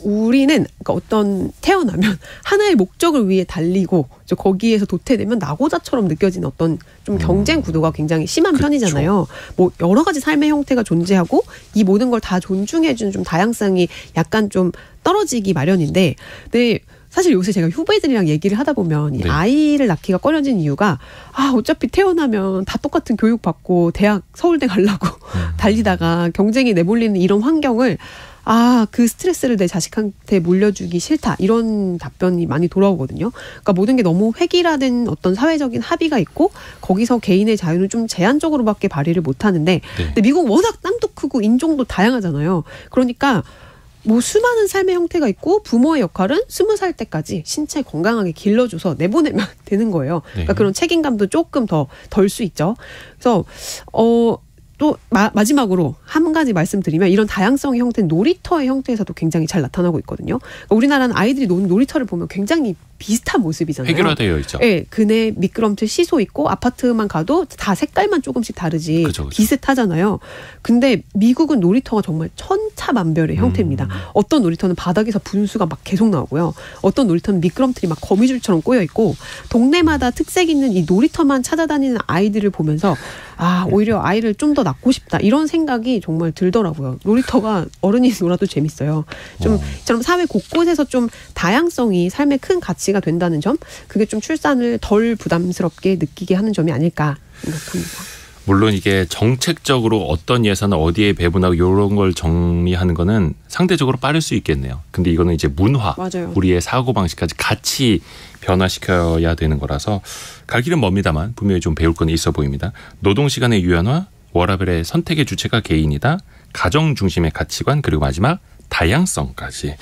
우리는 그러니까 태어나면 하나의 목적을 위해 달리고 거기에서 도태되면 낙오자처럼 느껴지는 어떤 좀 경쟁 구도가 굉장히 심한 편이잖아요. 뭐 여러 가지 삶의 형태가 존재하고 이 모든 걸 다 존중해주는 좀 다양성이 약간 좀 떨어지기 마련인데 사실 요새 제가 후배들이랑 얘기를 하다 보면 이 아이를 낳기가 꺼려진 이유가 어차피 태어나면 다 똑같은 교육 받고 대학 서울대 가려고 달리다가 경쟁이 내몰리는 이런 환경을 그 스트레스를 내 자식한테 물려주기 싫다 이런 답변이 많이 돌아오거든요. 그러니까 모든 게 너무 획일화된 어떤 사회적인 합의가 있고 거기서 개인의 자유는 좀 제한적으로밖에 발휘를 못하는데 근데 미국 워낙 땅도 크고 인종도 다양하잖아요. 그러니까 뭐 수많은 삶의 형태가 있고 부모의 역할은 20살 때까지 신체 건강하게 길러줘서 내보내면 되는 거예요. 그러니까 그런 책임감도 조금 더 덜 수 있죠. 그래서 또 마지막으로 한 가지 말씀드리면 이런 다양성의 형태는 놀이터의 형태에서도 굉장히 잘 나타나고 있거든요. 그러니까 우리나라는 아이들이 노는 놀이터를 보면 굉장히 비슷한 모습이잖아요. 해결화되어 있죠. 네, 그네 미끄럼틀 시소 있고 아파트만 가도 다 색깔만 조금씩 다르지 그쵸. 비슷하잖아요. 근데 미국은 놀이터가 정말 천차만별의 형태입니다. 어떤 놀이터는 바닥에서 분수가 막 계속 나오고요. 어떤 놀이터는 미끄럼틀이 막 거미줄처럼 꼬여 있고 동네마다 특색 있는 이 놀이터만 찾아다니는 아이들을 보면서 오히려 아이를 좀 더 낳고 싶다 이런 생각이 정말 들더라고요. 놀이터가 어른이 놀아도 재밌어요. 좀처럼 사회 곳곳에서 좀 다양성이 삶의 큰 가치가 된다는 점, 그게 좀 출산을 덜 부담스럽게 느끼게 하는 점이 아닐까 생각합니다. 물론 이게 정책적으로 어떤 예산을 어디에 배분하고 이런 걸 정리하는 거는 상대적으로 빠를 수 있겠네요. 근데 이거는 이제 문화, 맞아요. 우리의 사고방식까지 같이 변화시켜야 되는 거라서 갈 길은 멉니다만 분명히 좀 배울 건 있어 보입니다. 노동시간의 유연화, 워라밸의 선택의 주체가 개인이다, 가정 중심의 가치관, 그리고 마지막 다양성까지.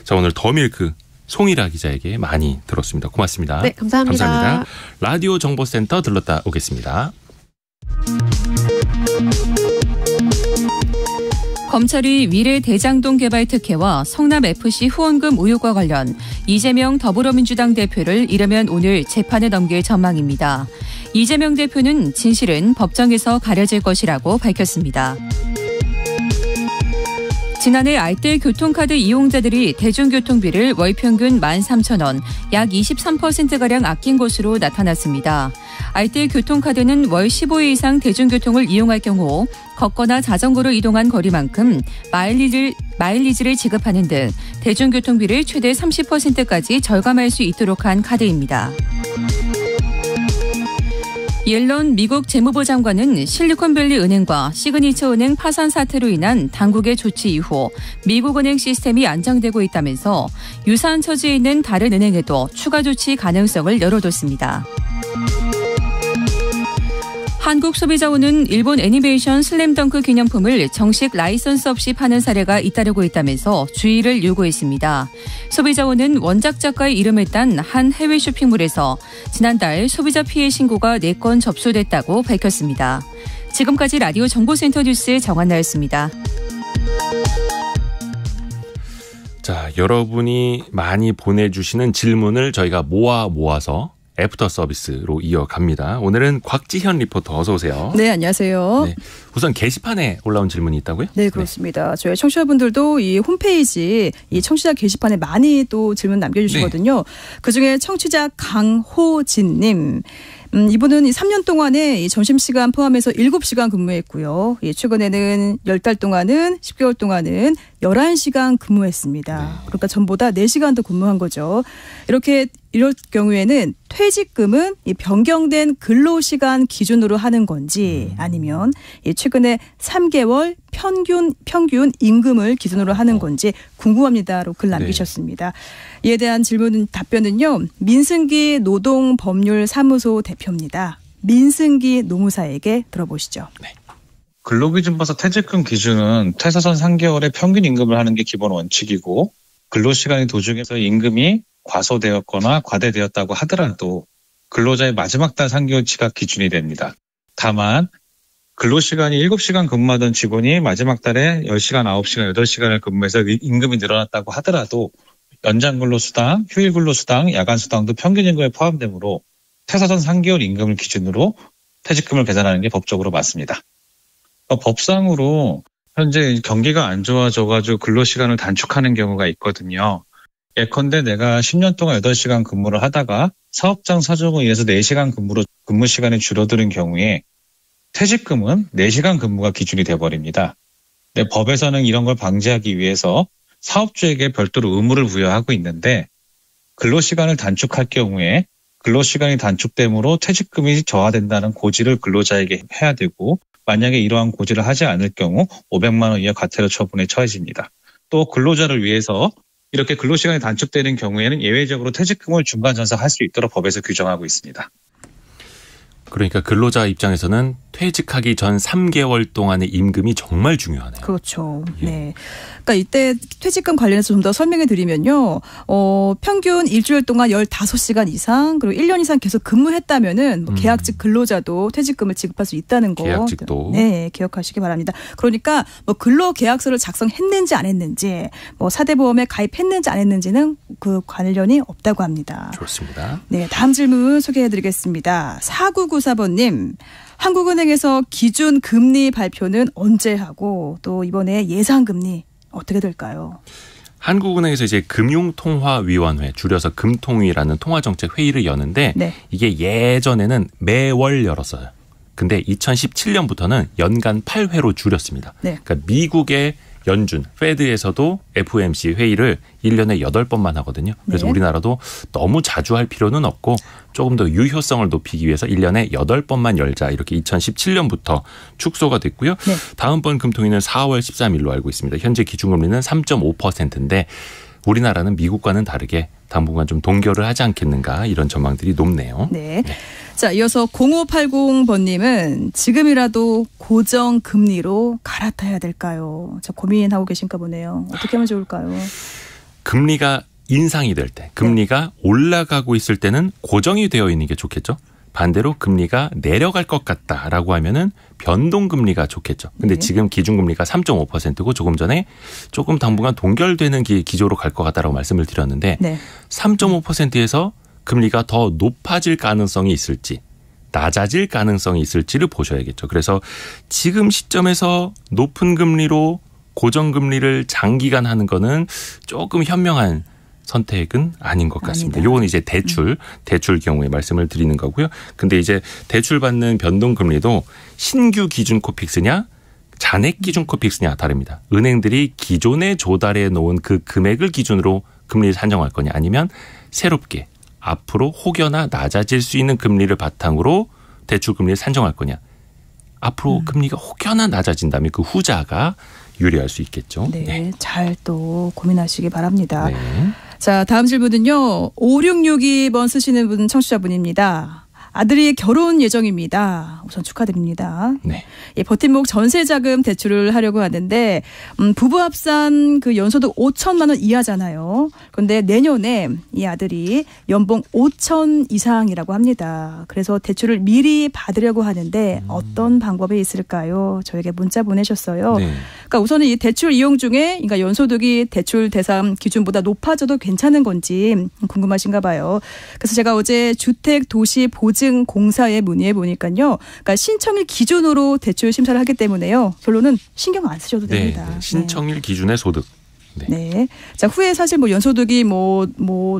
자, 오늘 더 밀크 송일아 기자에게 많이 들었습니다. 고맙습니다. 네, 감사합니다. 감사합니다. 라디오 정보센터 들렀다 오겠습니다. 검찰이 미래 대장동 개발 특혜와 성남FC 후원금 의혹과 관련 이재명 더불어민주당 대표를 이르면 오늘 재판에 넘길 전망입니다. 이재명 대표는 진실은 법정에서 가려질 것이라고 밝혔습니다. 지난해 알뜰 교통카드 이용자들이 대중교통비를 월 평균 13,000원, 약 23%가량 아낀 것으로 나타났습니다. 알뜰 교통카드는 월 15회 이상 대중교통을 이용할 경우 걷거나 자전거로 이동한 거리만큼 마일리지를 지급하는 등 대중교통비를 최대 30%까지 절감할 수 있도록 한 카드입니다. 옐런 미국 재무부 장관은 실리콘밸리 은행과 시그니처 은행 파산 사태로 인한 당국의 조치 이후 미국 은행 시스템이 안정되고 있다면서 유사한 처지에 있는 다른 은행에도 추가 조치 가능성을 열어뒀습니다. 한국소비자원은 일본 애니메이션 슬램덩크 기념품을 정식 라이선스 없이 파는 사례가 잇따르고 있다면서 주의를 요구했습니다. 소비자원은 원작 작가의 이름을 딴 한 해외 쇼핑몰에서 지난달 소비자 피해 신고가 4건 접수됐다고 밝혔습니다. 지금까지 라디오 정보센터 뉴스 정한나였습니다. 자, 여러분이 많이 보내주시는 질문을 저희가 모아서 애프터 서비스로 이어갑니다. 오늘은 곽지현 리포터 어서 오세요. 네, 안녕하세요. 네, 우선 게시판에 올라온 질문이 있다고요? 네, 그렇습니다. 네. 저희 청취자분들도 이 홈페이지 이 청취자 게시판에 많이 또 질문 남겨주시거든요. 네. 그중에 청취자 강호진님. 이분은 3년 동안에 점심시간 포함해서 7시간 근무했고요. 최근에는 10달 동안은 10개월 동안은 11시간 근무했습니다. 네. 그러니까 전보다 4시간 더 근무한 거죠. 이럴 경우에는 퇴직금은 이 변경된 근로시간 기준으로 하는 건지 아니면 최근에 3개월 평균 임금을 기준으로 하는 건지 궁금합니다로 글 남기셨습니다. 네. 이에 대한 답변은요. 민승기 노동법률사무소 대표입니다. 민승기 노무사에게 들어보시죠. 네. 근로기준법상 퇴직금 기준은 퇴사선 3개월의 평균 임금을 하는 게 기본 원칙이고 근로시간이 도중에서 임금이 과소되었거나 과대되었다고 하더라도 근로자의 마지막 달 3개월치가 기준이 됩니다. 다만 근로시간이 7시간 근무하던 직원이 마지막 달에 10시간, 9시간, 8시간을 근무해서 임금이 늘어났다고 하더라도 연장근로수당, 휴일근로수당, 야간수당도 평균 임금에 포함되므로 퇴사선 3개월 임금을 기준으로 퇴직금을 계산하는 게 법적으로 맞습니다. 법상으로 현재 경기가 안 좋아져가지고 근로시간을 단축하는 경우가 있거든요. 예컨대 내가 10년 동안 8시간 근무를 하다가 사업장 사정으로 인해서 4시간 근무 시간이 줄어드는 경우에 퇴직금은 4시간 근무가 기준이 돼버립니다. 근데 법에서는 이런 걸 방지하기 위해서 사업주에게 별도로 의무를 부여하고 있는데 근로시간을 단축할 경우에 근로시간이 단축되므로 퇴직금이 저하된다는 고지를 근로자에게 해야 되고 만약에 이러한 고지를 하지 않을 경우 500만 원 이하 과태료 처분에 처해집니다. 또 근로자를 위해서 이렇게 근로시간이 단축되는 경우에는 예외적으로 퇴직금을 중간 전산할 수 있도록 법에서 규정하고 있습니다. 그러니까 근로자 입장에서는 퇴직하기 전 3개월 동안의 임금이 정말 중요하네요. 그렇죠. 예. 네. 그러니까 이때 퇴직금 관련해서 좀 더 설명해 드리면요. 평균 일주일 동안 15시간 이상 그리고 1년 이상 계속 근무했다면은 뭐 계약직 근로자도 퇴직금을 지급할 수 있다는 거. 계약직도. 네, 기억하시기 바랍니다. 그러니까 뭐 근로계약서를 작성했는지 안 했는지 뭐 4대 보험에 가입했는지 안 했는지는 그 관련이 없다고 합니다. 좋습니다. 네, 다음 질문 소개해 드리겠습니다. 4994번님. 한국은행에서 기준 금리 발표는 언제 하고 또 이번에 예상 금리 어떻게 될까요? 한국은행에서 이제 금융통화위원회 줄여서 금통위라는 통화정책 회의를 여는데 네. 이게 예전에는 매월 열었어요. 근데 2017년부터는 연간 8회로 줄였습니다. 네. 그러니까 미국의 연준, 페드에서도 FOMC 회의를 1년에 8번만 하거든요. 그래서 네. 우리나라도 너무 자주 할 필요는 없고 조금 더 유효성을 높이기 위해서 1년에 8번만 열자 이렇게 2017년부터 축소가 됐고요. 네. 다음번 금통위는 4월 13일로 알고 있습니다. 현재 기준금리는 3.5%인데 우리나라는 미국과는 다르게 당분간 좀 동결을 하지 않겠는가 이런 전망들이 높네요. 네. 네. 자, 이어서 0580번님은 지금이라도 고정금리로 갈아타야 될까요? 자, 고민하고 계신가 보네요. 어떻게 하면 좋을까요? 금리가 인상이 될 때, 금리가 올라가고 있을 때는 고정이 되어 있는 게 좋겠죠. 반대로 금리가 내려갈 것 같다라고 하면은 변동금리가 좋겠죠. 근데 네. 지금 기준금리가 3.5%고 조금 전에 조금 당분간 동결되는 기조로 갈 것 같다라고 말씀을 드렸는데 네. 3.5%에서 금리가 더 높아질 가능성이 있을지 낮아질 가능성이 있을지를 보셔야겠죠. 그래서 지금 시점에서 높은 금리로 고정금리를 장기간 하는 거는 조금 현명한 선택은 아닌 것 같습니다. 요건 이제 대출 경우에 말씀을 드리는 거고요. 근데 이제 대출 받는 변동금리도 신규 기준 코픽스냐 잔액 기준 코픽스냐 다릅니다. 은행들이 기존에 조달해 놓은 그 금액을 기준으로 금리를 산정할 거냐 아니면 새롭게 앞으로 혹여나 낮아질 수 있는 금리를 바탕으로 대출 금리를 산정할 거냐. 앞으로 금리가 혹여나 낮아진다면 그 후자가 유리할 수 있겠죠. 네, 네. 잘 또 고민하시기 바랍니다. 네. 자, 다음 질문은요. 5662번 쓰시는 분 청취자분입니다. 아들이 결혼 예정입니다. 우선 축하드립니다. 네. 예, 버팀목 전세자금 대출을 하려고 하는데 부부 합산 그 연소득 5천만 원 이하잖아요. 그런데 내년에 이 아들이 연봉 5천 이상이라고 합니다. 그래서 대출을 미리 받으려고 하는데 어떤 방법이 있을까요? 저에게 문자 보내셨어요. 네. 그러니까 우선은 이 대출 이용 중에 그러니까 연소득이 대출 대상 기준보다 높아져도 괜찮은 건지 궁금하신가 봐요. 그래서 제가 어제 주택도시보증공사에 문의해 보니까요. 그러니까 신청일 기준으로 대출 심사를 하기 때문에요. 결론은 신경 안 쓰셔도 됩니다. 네, 신청일 기준의 소득. 네. 네. 자, 후에 사실 뭐 연소득이 뭐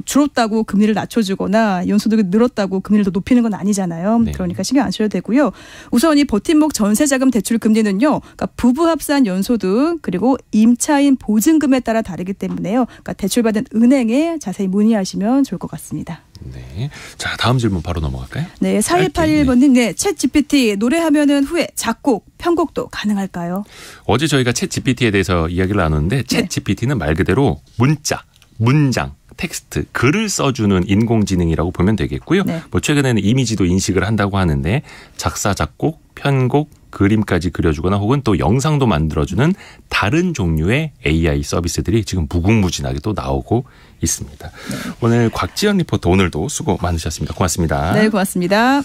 줄었다고 금리를 낮춰주거나 연소득이 늘었다고 금리를 더 높이는 건 아니잖아요. 네. 그러니까 신경 안 쓰셔도 되고요. 우선 이 버팀목 전세자금 대출 금리는요. 그러니까 부부 합산 연소득 그리고 임차인 보증금에 따라 다르기 때문에요. 그러니까 대출받은 은행에 자세히 문의하시면 좋을 것 같습니다. 네. 자, 다음 질문 바로 넘어갈까요? 네. 4181번님, 네. 챗 GPT 노래하면은 후에 작곡, 편곡도 가능할까요? 어제 저희가 챗 GPT에 대해서 이야기를 나눴는데 챗 GPT는 말 그대로 문자, 문장, 텍스트, 글을 써주는 인공지능이라고 보면 되겠고요. 네. 뭐 최근에는 이미지도 인식을 한다고 하는데 작사, 작곡, 편곡, 그림까지 그려주거나 혹은 또 영상도 만들어주는 다른 종류의 AI 서비스들이 지금 무궁무진하게 또 나오고 있습니다. 네. 오늘 곽지연 리포터 오늘도 수고 많으셨습니다. 고맙습니다. 네, 고맙습니다.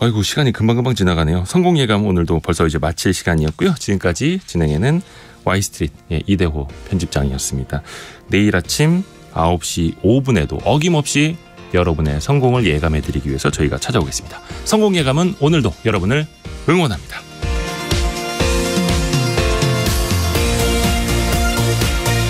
아이고 시간이 금방금방 지나가네요. 성공 예감 오늘도 벌써 이제 마칠 시간이었고요. 지금까지 진행에는 Y스트릿 이대호 편집장이었습니다. 내일 아침 9시 5분에도 어김없이 여러분의 성공을 예감해드리기 위해서 저희가 찾아오겠습니다. 성공 예감은 오늘도 여러분을 응원합니다.